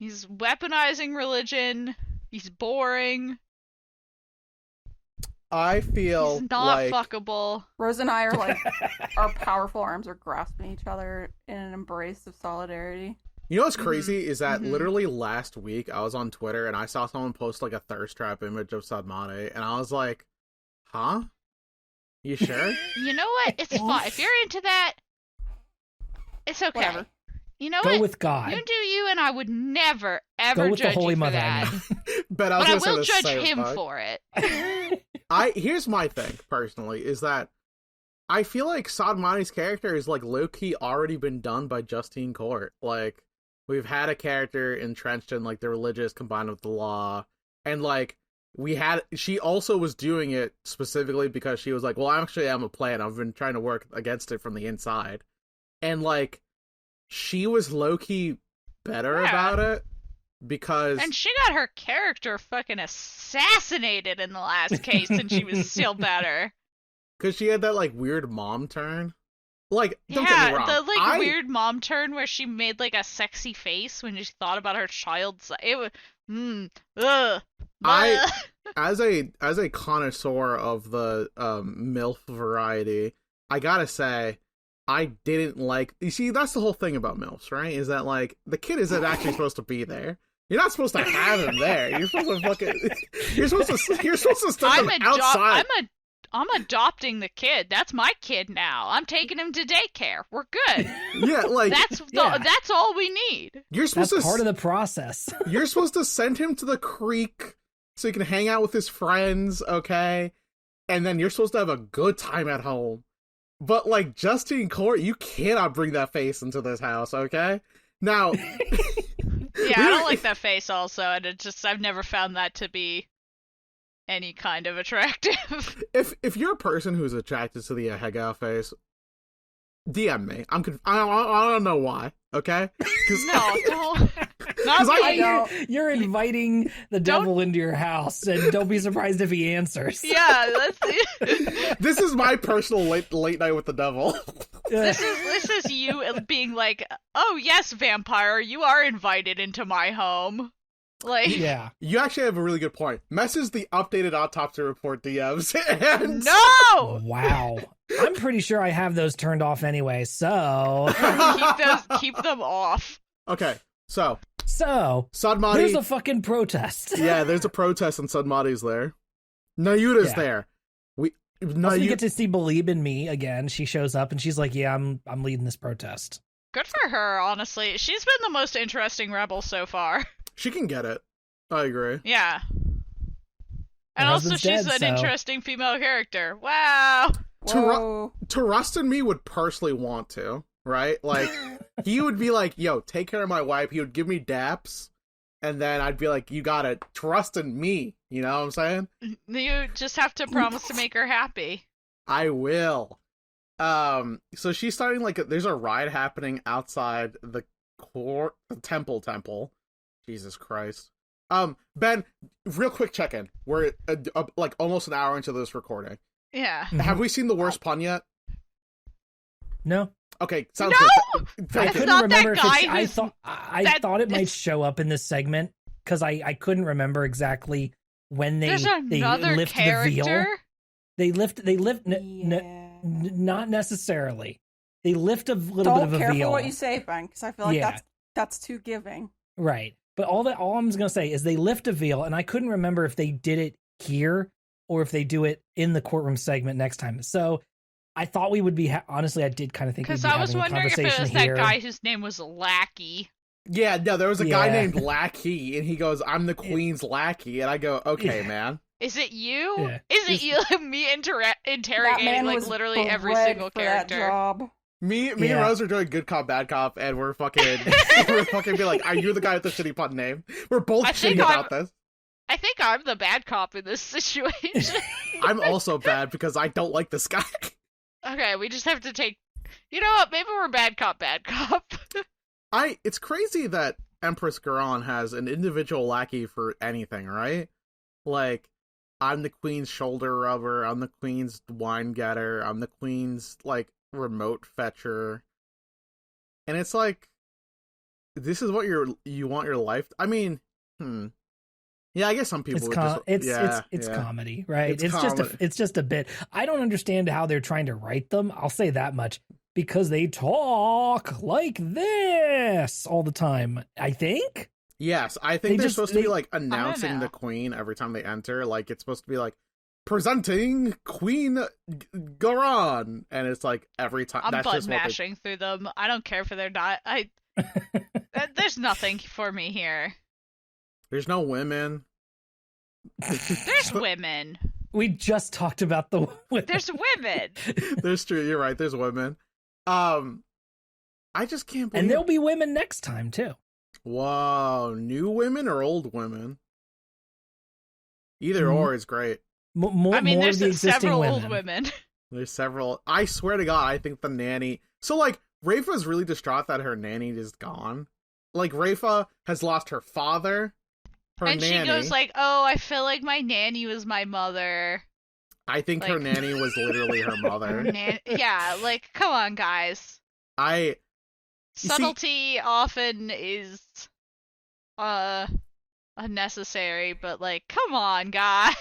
He's weaponizing religion. He's boring. I feel He's not like fuckable. Rose and I are like, our powerful arms are grasping each other in an embrace of solidarity. you know what's crazy is that Mhm. literally last week I was on Twitter and I saw someone post like a thirst trap image of Sadmane and I was like, huh? You sure? You know what? It's fine. If you're into that, it's okay. Whatever. You know go what? with God. You do you, and I would never, ever Go with the judge Holy you for Mother. that. I mean. But I But I was gonna will say the judge same him thing. for it. Here's my thing personally is that I feel like Sadmani's character is like low key already been done by Justine Court. Like we've had a character entrenched in like the religious combined with the law. And like she also was doing it specifically because she was like, well, actually I'm a plant. I've been trying to work against it from the inside. And like she was low-key better about it because and she got her character fucking assassinated in the last case and she was still better. Because she had that like weird mom turn. Like, don't get me wrong. The like weird mom turn where she made like a sexy face when she thought about her child's. It was, as a connoisseur of the MILF variety, I gotta say, I didn't like. You see, that's the whole thing about MILFs, right? Is that like the kid isn't actually supposed to be there. You're not supposed to have him there. You're supposed to fucking. You're supposed to stick him outside. I'm adopting the kid. That's my kid now. I'm taking him to daycare. We're good. Yeah, like that's all we need. You're supposed that's part of the process. You're supposed to send him to the creek so he can hang out with his friends, okay? And then you're supposed to have a good time at home. But like Justine Court, you cannot bring that face into this house, okay? Now, yeah, I don't like that face also, and I've never found that to be any kind of attractive. If you're a person who's attracted to the Hegao face, DM me. I don't know why. Okay? No, not me. You're inviting the devil into your house, and don't be surprised if he answers. Yeah, this is my personal late night with the devil. This is you being like, oh yes, vampire, you are invited into my home. Like, yeah, you actually have a really good point. Messes the updated autopsy report DMs. And... No! Wow. I'm pretty sure I have those turned off anyway, so... keep them off. Okay, so Sudmati... There's a fucking protest. Yeah, there's a protest and Sudmati's there. Nayuta's there. We get to see Believe in Me again. She shows up and she's like, yeah, I'm leading this protest. Good for her, honestly. She's been the most interesting rebel so far. She can get it. I agree. Yeah. And also she's an interesting female character. Wow. Rust and me would personally want to, right? Like, he would be like, yo, take care of my wife. He would give me daps. And then I'd be like, you gotta trust in me. You know what I'm saying? You just have to promise to make her happy. I will. So she's starting, like, there's a ride happening outside the temple. Jesus Christ. Ben, real quick check-in. We're like almost an hour into this recording. Yeah. Have we seen the worst pun yet? No. Okay, sounds good. I couldn't remember I thought it might show up in this segment because I couldn't remember exactly when they lift the veil. They lift not necessarily. They lift a little bit of a veil. Don't careful what you say, Ben, because I feel like that's too giving. Right. But all I'm going to say is they lift a veil, and I couldn't remember if they did it here or if they do it in the courtroom segment next time. So I thought we would be, honestly, I did kind of think we'd be having a conversation here. Because I was wondering if it was that guy whose name was Lackey. Yeah, no, there was a guy named Lackey, and he goes, I'm the queen's lackey, and I go, okay, man. Is it you? Yeah. Is it you? Me interrogating, like, literally every single character. That job. Me and Rose are doing good cop, bad cop, and we're fucking be like, are you the guy with the shitty pun name? We're both shitty about this. I think I'm the bad cop in this situation. I'm also bad because I don't like this guy. Okay, we just have to take... You know what? Maybe we're bad cop, bad cop. It's crazy that Empress Garon has an individual lackey for anything, right? Like, I'm the queen's shoulder rubber, I'm the queen's wine getter, I'm the queen's, like, remote fetcher, and it's like, this is what you want your life. I mean, yeah, I guess some people it's comedy, right? It's just a bit. I don't understand how they're trying to write them. I'll say that much, because they talk like this all the time. I think. Yes, I think they're supposed to be like announcing the queen every time they enter. Like, it's supposed to be like, presenting Queen Garon, and it's like every time. I'm butt mashing through them. I don't care for their there's nothing for me here. There's no women. There's women. We just talked about the women. There's women. There's true. You're right. There's women. I just can't believe. And there'll be women next time too. Whoa, new women or old women? Either or is great. More, I mean, more of there's the existing several women. old women. There's several. I swear to God, I think the nanny. So like, Rafa's really distraught that her nanny is gone. Like, Rafa has lost her father, her And nanny. she goes like, "Oh, I feel like my nanny was my mother." I think her like- nanny was literally her mother. Yeah, like, come on, guys. You see- Subtlety often is unnecessary, but like, come on, guys.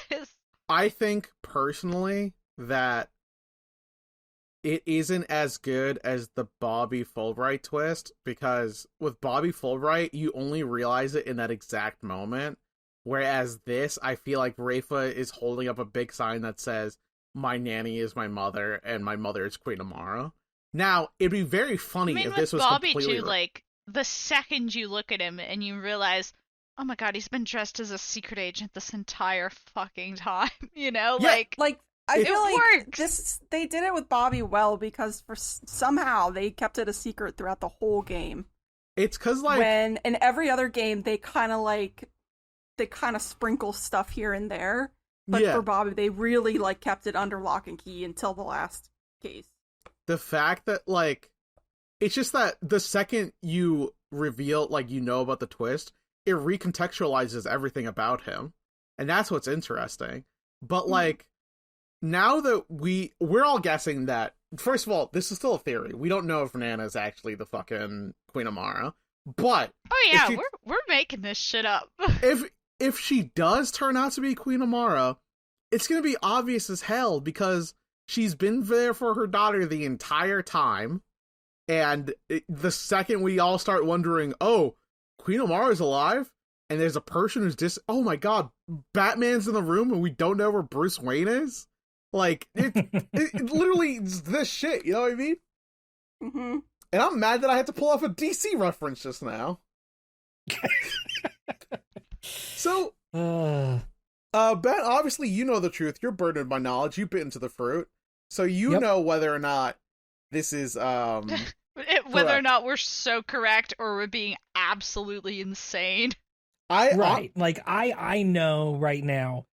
I think personally that it isn't as good as the Bobby Fulbright twist, because with Bobby Fulbright, you only realize it in that exact moment. Whereas this, I feel like Rafa is holding up a big sign that says, "My nanny is my mother, and my mother is Queen Amara." Now, it'd be very funny I mean, if with this was Bobby completely... too, like, the second you look at him and you realize, oh my god, he's been dressed as a secret agent this entire fucking time, you know? Yeah, like I it feel like works. they did it with Bobby well, because somehow they kept it a secret throughout the whole game. It's because, like... When in every other game they kind of sprinkle stuff here and there, but Yeah. for Bobby they really like kept it under lock and key until the last case. The fact that, like... It's just that the second you reveal, like, you know about the twist, it recontextualizes everything about him. And that's what's interesting. But, like, now that we're all guessing that, first of all, this is still a theory. We don't know if Nana's actually the fucking Queen Amara. But Oh yeah, she- we're making this shit up. if she does turn out to be Queen Amara, it's going to be obvious as hell, because she's been there for her daughter the entire time. And the second we all start wondering, oh, Queen Amara's alive, and there's a person who's oh my god, Batman's in the room and we don't know where Bruce Wayne is? Like, it literally is this shit, you know what I mean? Mm-hmm. And I'm mad that I had to pull off a DC reference just now. So, Ben, obviously you know the truth. You're burdened by knowledge. You've bitten to the fruit. So you Yep. know whether or not this is, Whether or Correct. not we're so correct or we're being absolutely insane. Right. Like, I know right now,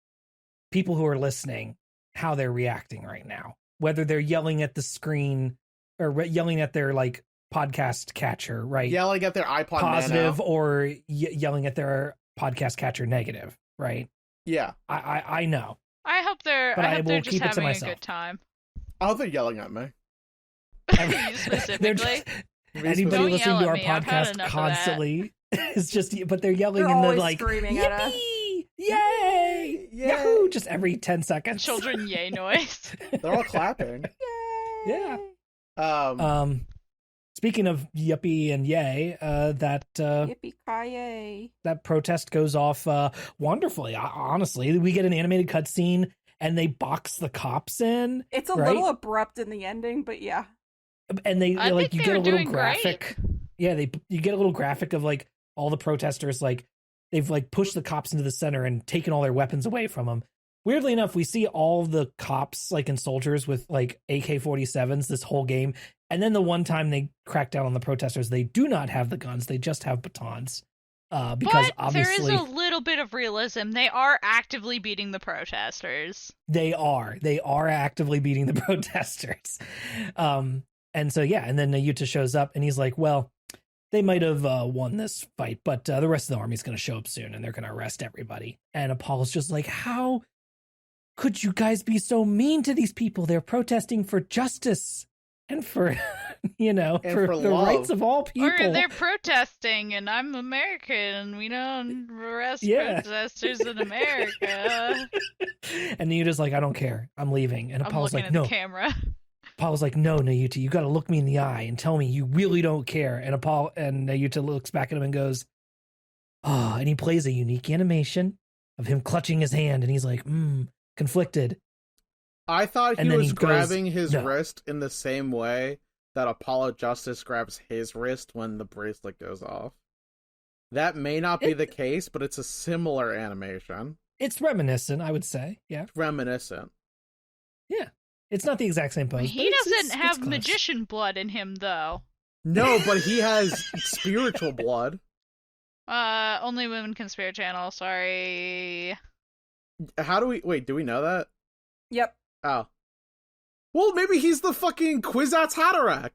people who are listening, how they're reacting right now. Whether they're yelling at the screen or yelling at their, like, podcast catcher, right? yelling at their iPod Positive, Nano. or yelling at their podcast catcher negative, right? Yeah. I know. I hope they're But I they're will just keep it to having a myself. good time. Oh, they're yelling at me. You specifically. They're just, anybody Don't listening yell to at our me, I've had podcast enough of constantly is just, but they're yelling They're in the, always like, screaming at us. yippee, yay, Yay. yahoo, just every 10 seconds. Children yay noise. They're all clapping. Yeah. Speaking of yippee and yay, that Yippee-ki-yay. that protest goes off wonderfully. Honestly, we get an animated cutscene, and they box the cops in, It's a right? little abrupt in the ending, but yeah. and they I like think you they get a were little doing graphic. Yeah, you get a little graphic of like all the protesters, like they've like pushed the cops into the center and taken all their weapons away from them. Weirdly enough, we see all the cops like and soldiers with like AK-47s this whole game, and then the one time they crack down on the protesters, they do not have the guns; they just have batons. Because But obviously there is a little bit of realism. They are actively beating the protesters. they are actively beating the protesters. And so yeah, and then Nayuta shows up and he's like, well, they might have won this fight, but the rest of the army's going to show up soon and they're going to arrest everybody. And Apollo's just like, how could you guys be so mean to these people? They're protesting for justice and for, And for for the love. rights of all people. Or they're protesting, and I'm American, and we don't arrest Yeah. protesters in America. And Nayuta's like, I don't care. I'm leaving. And I'm Apollo's looking like, at no. the camera. Apollo's like, no, Nayuta, you got to look me in the eye and tell me you really don't care. And Nayuta looks back at him and goes, oh, and he plays a unique animation of him clutching his hand. And he's like, conflicted. I thought he And then was he goes, grabbing his "No." wrist in the same way that Apollo Justice grabs his wrist when the bracelet goes off. That may not be the case, but it's a similar animation. It's reminiscent, I would say. Yeah. It's reminiscent. Yeah. It's not the exact same pose. He but doesn't it's have close. magician blood in him, though. No, but he has spiritual blood. Only women can spare channel. Sorry. How do we know that? Yep. Oh. Well, maybe he's the fucking Kwisatz Haderach.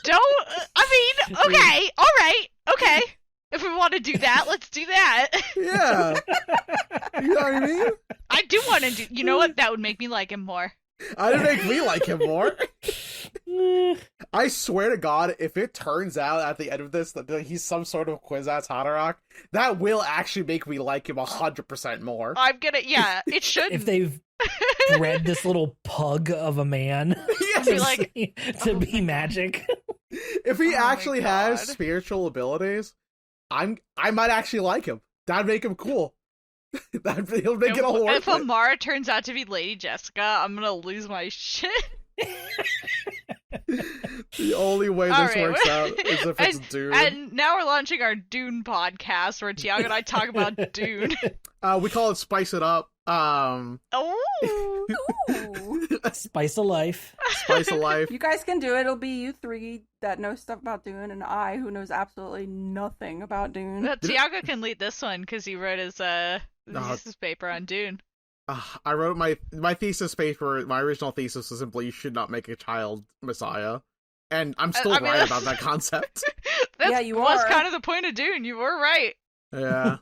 Don't. I mean, okay, all right, okay. If we want to do that, let's do that. Yeah. You know what I mean? I do want to do. You know what? That would make me like him more. I'd make me like him more. I swear to God, if it turns out at the end of this that he's some sort of Kwisatz Haderach, that will actually make me like him 100% more. I'm gonna. Yeah, it should. If they've bred this little pug of a man Yes. Be like, to be magic. If he Oh my actually has God. spiritual abilities, I might actually like him. That'd make him cool. He'll make it all worth if it. Amara turns out to be Lady Jessica, I'm gonna lose my shit. The only way All this right. works out is if it's Dune. And now we're launching our Dune podcast where Tiago and I talk about Dune. We call it Spice It Up. Oh, Ooh. Spice of life. Spice of Life. You guys can do it. It'll be you three that know stuff about Dune, and I, who knows absolutely nothing about Dune. Tiago can lead this one because he wrote his thesis paper on Dune. I wrote my thesis paper. My original thesis was simply you should not make a child Messiah, and I'm still I mean, right about that concept. That Yeah, you was are. kind of the point of Dune. You were right. Yeah.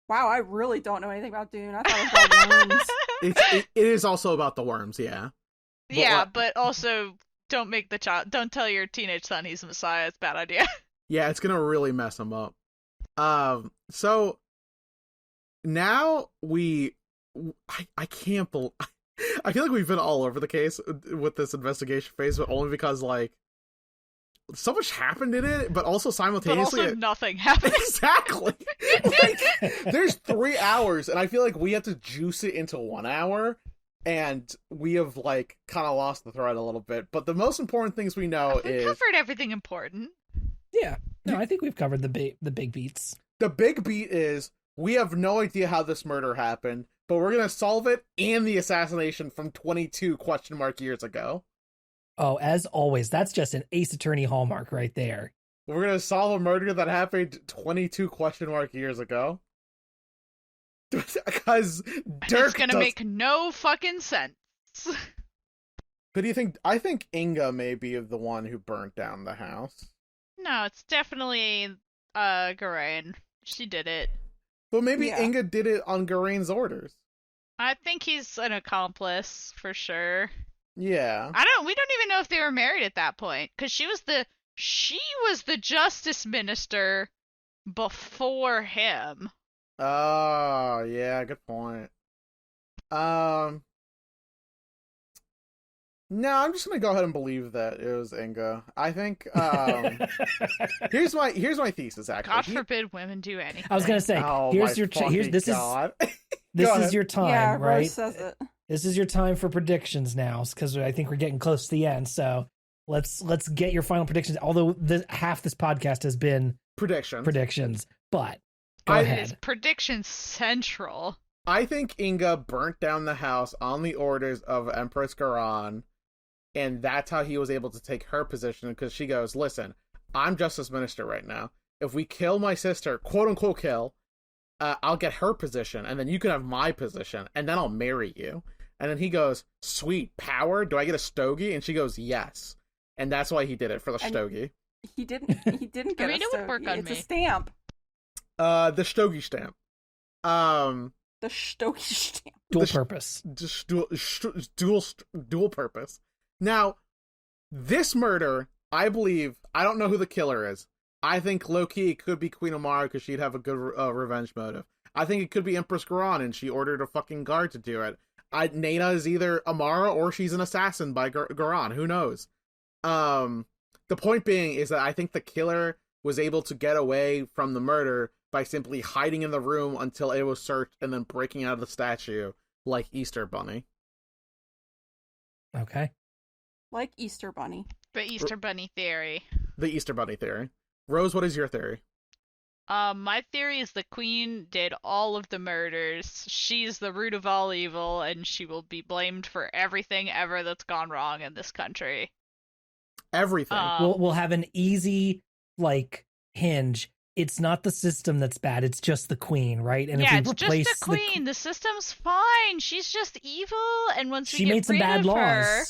Wow, I really don't know anything about Dune. I thought it was about worms. It is also about the worms. Yeah. But Yeah, what- but also don't make the child. Don't tell your teenage son he's a Messiah. It's a bad idea. Yeah, it's gonna really mess him up. So now I can't believe. I feel like we've been all over the case with this investigation phase, but only because like so much happened in it, but also But simultaneously also nothing happened. exactly. Like, there's 3 hours, and I feel like we have to juice it into 1 hour, and we have like kind of lost the thread a little bit. But the most important things we know We is covered everything important. Yeah. No, I think we've covered the big beats. the big beat is we have no idea how this murder happened, but we're gonna solve it and the assassination from 22 question mark years ago. Oh, as always, that's just an Ace Attorney hallmark right there. We're gonna solve a murder that happened 22 question mark years ago. Because Dirk It's gonna make no fucking sense. Who do you think? I think Inga may be the one who burnt down the house. No, it's definitely Garain. She did it. But maybe Yeah. Inga did it on Garain's orders. I think he's an accomplice for sure. Yeah. We don't even know if they were married at that point because she was the justice minister before him. Oh, yeah, good point. No, I'm just gonna go ahead and believe that it was Inga. I think here's my thesis God actually. forbid women do anything. I was gonna say, Oh, here's my your fucking this God. this Go is ahead. your time, Yeah, right? Rose says it. This is your time for predictions now, because I think we're getting close to the end. So let's get your final predictions. Although half this podcast has been predictions, but go I- It is ahead. prediction central. I think Inga burnt down the house on the orders of Empress Garan, and that's how he was able to take her position, because she goes, listen, I'm Justice Minister right now. If we kill my sister, quote unquote kill, I'll get her position, and then you can have my position, and then I'll marry you. And then he goes, sweet, power? Do I get a stogie? And she goes, yes. And that's why he did it, for the And- stogie. He didn't get I mean, a it would work stogie. on It's me. a stamp. The stogie stamp. The stogie stamp. Dual the- purpose. Just dual purpose. Now, this murder, I believe, I don't know who the killer is. I think low-key it could be Queen Amara because she'd have a good revenge motive. I think it could be Empress Garan and she ordered a fucking guard to do it. Nana is either Amara or she's an assassin by Garan. Who knows? The point being is that I think the killer was able to get away from the murder by simply hiding in the room until it was searched and then breaking out of the statue like Easter Bunny. Okay. Like Easter Bunny. The Easter Bunny theory. The Easter Bunny theory. Rose, what is your theory? My theory is the queen did all of the murders. She's the root of all evil, and she will be blamed for everything ever that's gone wrong in this country. Everything. Um, We'll have an easy hinge. it's not the system that's bad, it's just the queen, right? And yeah, if we it's replace just the queen. The system's fine. She's just evil, and once we she get made some rid bad of laws. her,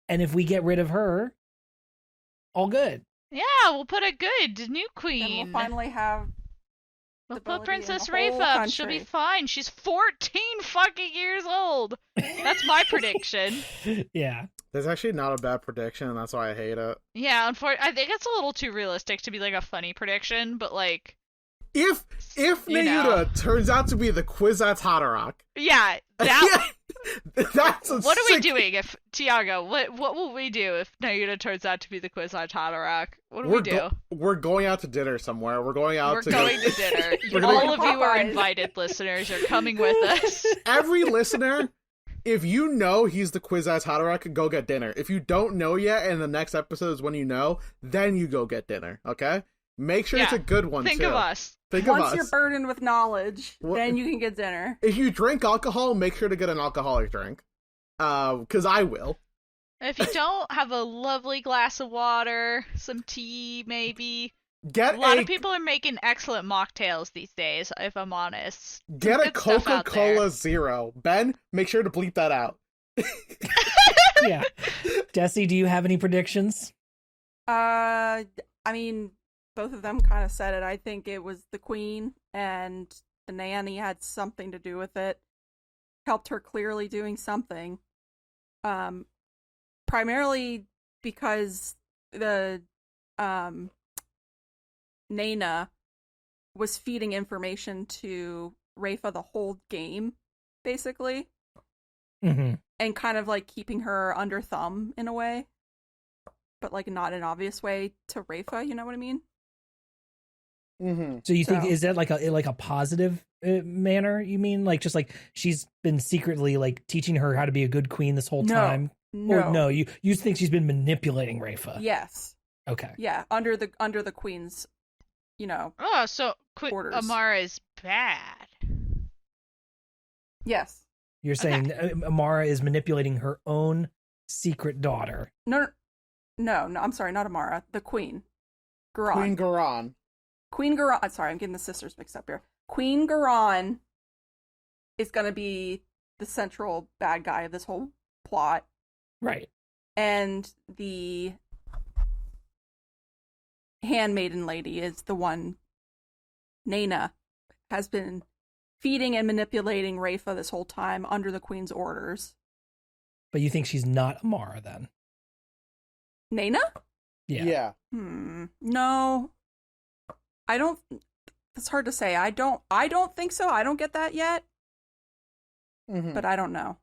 And if we get rid of her, all good. yeah, we'll put a good new And queen. we'll finally have We'll stability put Princess in the whole Rafe up. country. She'll be fine. She's 14 fucking years old. That's my prediction. Yeah. That's actually not a bad prediction, and that's why I hate it. Yeah, I think it's a little too realistic to be like a funny prediction, but like, If You know. Nayuta turns out to be the Kwisatz Haderach, yeah, that. that's a What are we sick- doing if Tiago? What will we do if Nayuta turns out to be the Kwisatz Haderach? What do we do? We're going out to dinner somewhere. We're going out We're to going to dinner. We're gonna All go- of you are Popeyes. invited, listeners. You're coming with us. Every listener, if you know he's the Kwisatz Haderach, go get dinner. If you don't know yet, and the next episode is when you know, then you go get dinner. Okay, make sure it's Yeah. a good one. Think too. of us. Think of Once us. you're burdened with knowledge, What- then you can get dinner. If you drink alcohol, make sure to get an alcoholic drink. Because I will. If you don't, have a lovely glass of water, some tea, maybe. Get A lot of people are making excellent mocktails these days, if I'm honest. Get a good stuff out Coca-Cola Zero. Ben, make sure to bleep that out. Yeah. Dessy, do you have any predictions? I mean, both of them kind of said it. I think it was the queen, and the nanny had something to do with it. Helped her clearly doing something. Primarily because the Nana was feeding information to Rafa the whole game, basically, Mm-hmm. and kind of like keeping her under thumb in a way, but like not an obvious way to Rafa. You know what I mean? Mm-hmm. So you think So- is that like a positive manner? You mean like just like she's been secretly like teaching her how to be a good queen this whole No. time? No. Or no, you think she's been manipulating Rafa? Yes. Okay. Yeah. Under the queen's, you know. Oh, so Orders. Amara is bad. Yes. You're saying Amara is manipulating her own secret daughter. No. I'm sorry. Not Amara. The queen. Garan. Queen Garan. Queen Garan. Sorry, I'm getting the sisters mixed up here. Queen Garan is going to be the central bad guy of this whole plot. Right. And the handmaiden lady is the one Nana has been feeding and manipulating Rafa this whole time under the queen's orders. But you think she's not Amara then? Nana? Yeah. No. I don't. It's hard to say. I don't think so. I don't get that yet, Mm-hmm. but I don't know.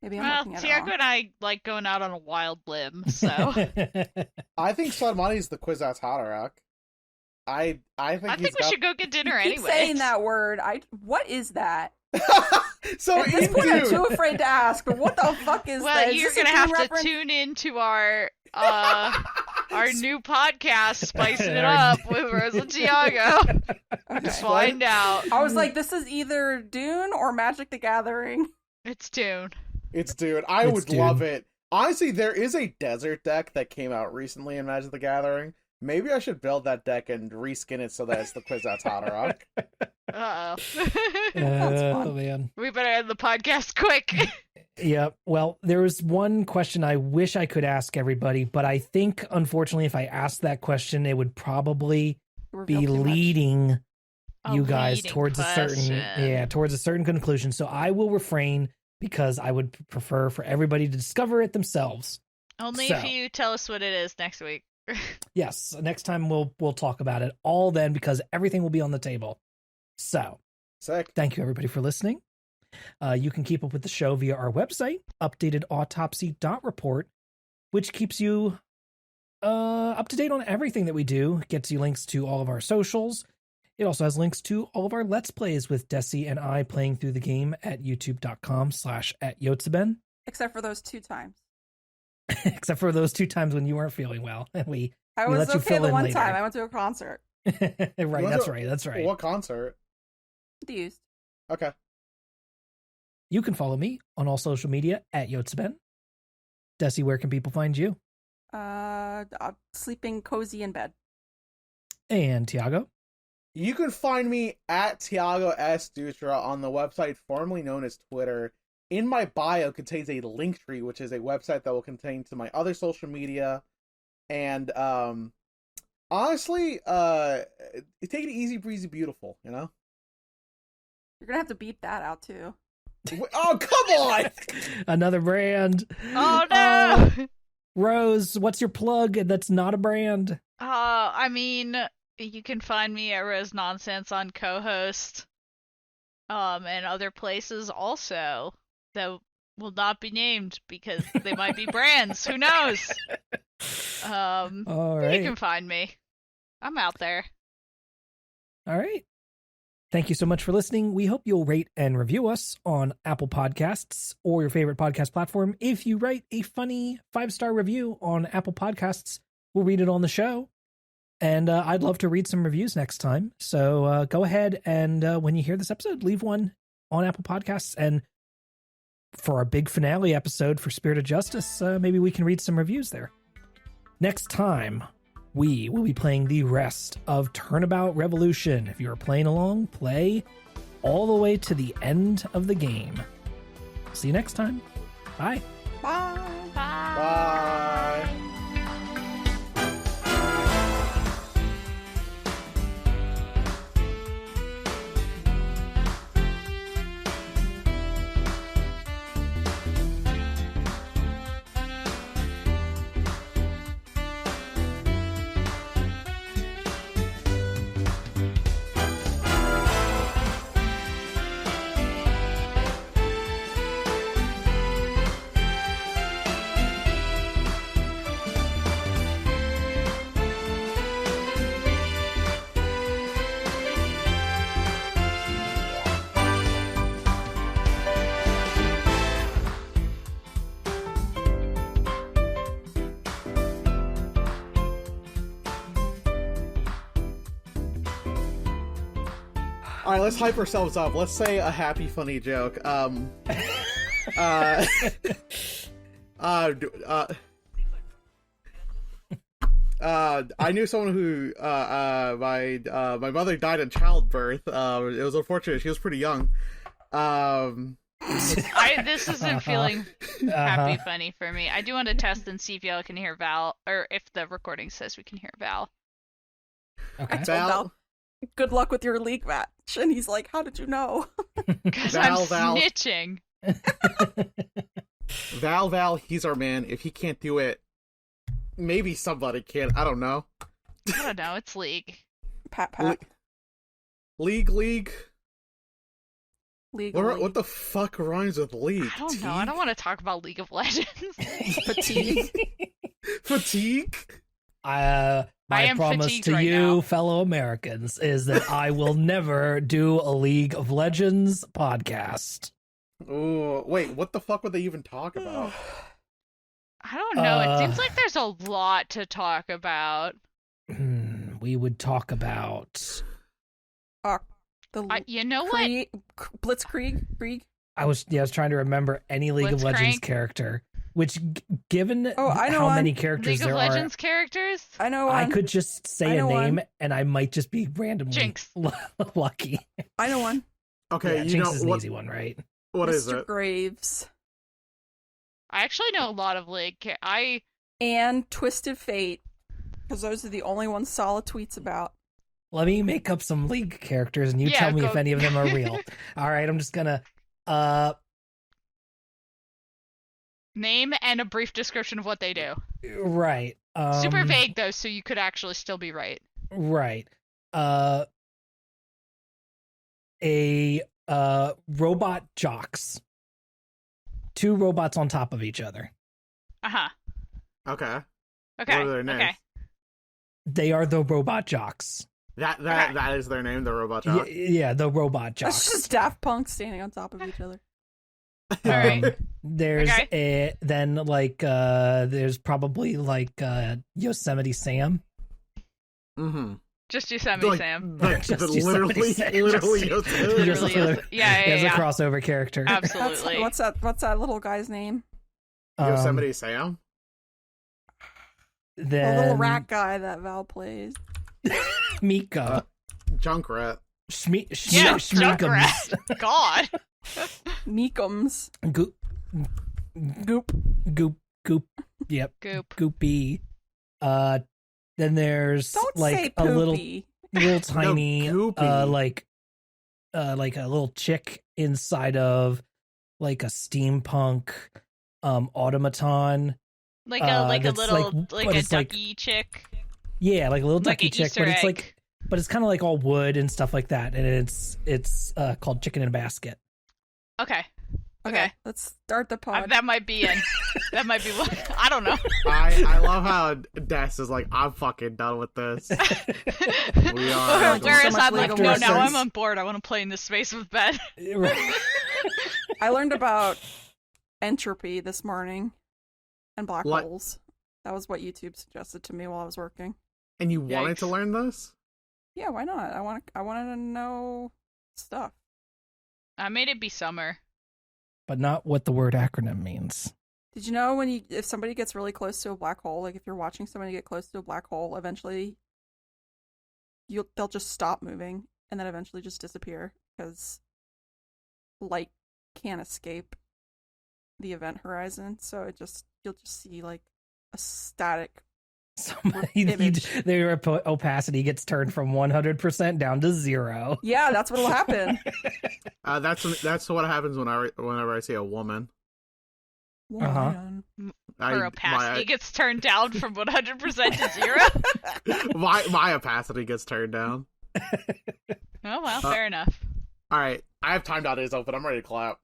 Maybe I'm Well, looking at it Tiago wrong. and I like going out on a wild limb, so I think Swadmani's the Kwisatz Haderach. I think I think we should go get dinner You keep anyway. saying that word. What is that? So At this point, I'm dude, too afraid to ask. But what the fuck is Well, that? Is you're this a gonna have Dune to reference? tune in to our new podcast, Spicing It Up with Rose and Tiago, to Okay. find out. I was like, this is either Dune or Magic the Gathering. It's Dune. it's dude. I It's would dude. love it. Honestly, there is a desert deck that came out recently in Magic the Gathering. Maybe I should build that deck and reskin it so that it's the Kwisatz Haderach. Uh-oh. That's Oh fun. man. We better end the podcast quick. Yeah. Well, there was one question I wish I could ask everybody, but I think unfortunately if I asked that question, it would probably Reveal be too much. leading A you guys leading towards a question. certain conclusion. So I will refrain because I would prefer for everybody to discover it themselves. Only So. if you tell us what it is next week. Yes, next time we'll talk about it all then because everything will be on the table. So, Sick. thank you everybody for listening. You can keep up with the show via our website, updatedautopsy.report, which keeps you up to date on everything that we do. Gets you links to all of our socials. It also has links to all of our Let's Plays with Dessy and I playing through the game at youtube.com/@yotseben. Except for those 2 times. Except for those 2 times when you weren't feeling well. And we I We was let you okay fill the in one later. time. I went to a concert. right, What's that's a- right. That's right. What concert? The used. Okay. You can follow me on all social media at Yotseben. Dessy, where can people find you? Sleeping cozy in bed. And Tiago? You can find me at Tiago S. Dutra on the website formerly known as Twitter. In my bio contains a link tree, which is a website that will contain to my other social media. And honestly, take it easy, breezy, beautiful, you know? You're gonna have to beep that out too. Oh, come on! Another brand. Oh no! Rose, what's your plug that's not a brand? I mean, you can find me at Rose Nonsense on co-host, and other places also that will not be named because they might be brands. Who knows? All right. You can find me. I'm out there. All right. Thank you so much for listening. We hope you'll rate and review us on Apple Podcasts or your favorite podcast platform. If you write a funny 5-star review on Apple Podcasts, we'll read it on the show. And I'd love to read some reviews next time. So go ahead and when you hear this episode, leave one on Apple Podcasts. And for our big finale episode for Spirit of Justice, maybe we can read some reviews there. Next time, we will be playing the rest of Turnabout Revolution. If you are playing along, play all the way to the end of the game. See you next time. Bye. Bye. Bye. All right, let's hype ourselves up. Let's say a happy, funny joke. I knew someone who my mother died in childbirth. It was unfortunate. She was pretty young. This isn't feeling happy funny for me. I do want to test and see if y'all can hear Val, or if the recording says we can hear Val. Okay. I told Val, good luck with your league match. And he's like, how did you know? Because I'm snitching. Val, he's our man. If he can't do it, maybe somebody can. I don't know. I don't know. It's League. Pat. League. What League. the fuck rhymes with league? I don't know. I don't want to talk about League of Legends. Fatigue. My am promise fatigued to right you, now. fellow Americans, is that I will never do a League of Legends podcast. Oh, wait, what the fuck would they even talk about? I don't know. It seems like there's a lot to talk about. We would talk about... You know what? Blitzkrieg? I was trying to remember any League of Legends character, which, given how many characters League there of are, Legends characters? I know one. I could just say a name and I might just be randomly Jinx. lucky. I know one. Okay, yeah, you Jinx know is an what? easy one, right? What Mr. is it? Graves. I actually know a lot of League. And Twisted Fate, because those are the only ones Solid tweets about. Let me make up some League characters, and you tell me if any of them are real. All right, I'm just gonna name and a brief description of what they do. Right. Super vague though, so you could actually still be right. Right. Robot jocks. 2 robots on top of each other. Uh-huh. Okay. Okay. What are their names? Okay. They are the robot jocks. That is their name, the robot jock. Yeah, the robot jocks. That's just Daft Punk standing on top of each other. All right. There's there's probably Yosemite Sam. Mm-hmm. Just Yosemite Sam. Just literally Sam. Literally, yeah. He has a crossover character. Absolutely. What's that little guy's name? Yosemite Sam? Then... The little rat guy that Val plays. Mika. Junkrat. Yeah, Schmeekums. God. Meekums. Goop. Goop. Yep. Goop. Goopy. Then there's Don't like say a poopy. little tiny, Goopy. like a little chick inside of like a steampunk automaton. Like a that's little but a it's ducky chick. Yeah, like a little Like ducky an chick, Easter but it's egg. like, but it's kind of like all wood and stuff like that, and it's called Chicken in a Basket. Okay. Okay, let's start the pod. That might be in. That might be what. I don't know. I love how Des is like, I'm fucking done with this. We are. Whereas much I'm like, legal no, nonsense. now I'm on board. I want to play in this space with Ben. I learned about entropy this morning and black What? holes. That was what YouTube suggested to me while I was working. And you wanted to Yikes. learn this? Yeah, why not? I wanted to know stuff. I made it be summer. But not what the word acronym means. Did you know if somebody gets really close to a black hole, like if you're watching somebody get close to a black hole, eventually they'll just stop moving and then eventually just disappear because light can't escape the event horizon. So you'll just see like a static. Their opacity gets turned from 100% down to 0. Yeah, that's what'll happen. That's what happens whenever I see a woman. Uh-huh. Woman. Her opacity gets turned down from 100% to 0. My opacity gets turned down. Oh well, fair enough. All right, I have time.is open. I'm ready to clap.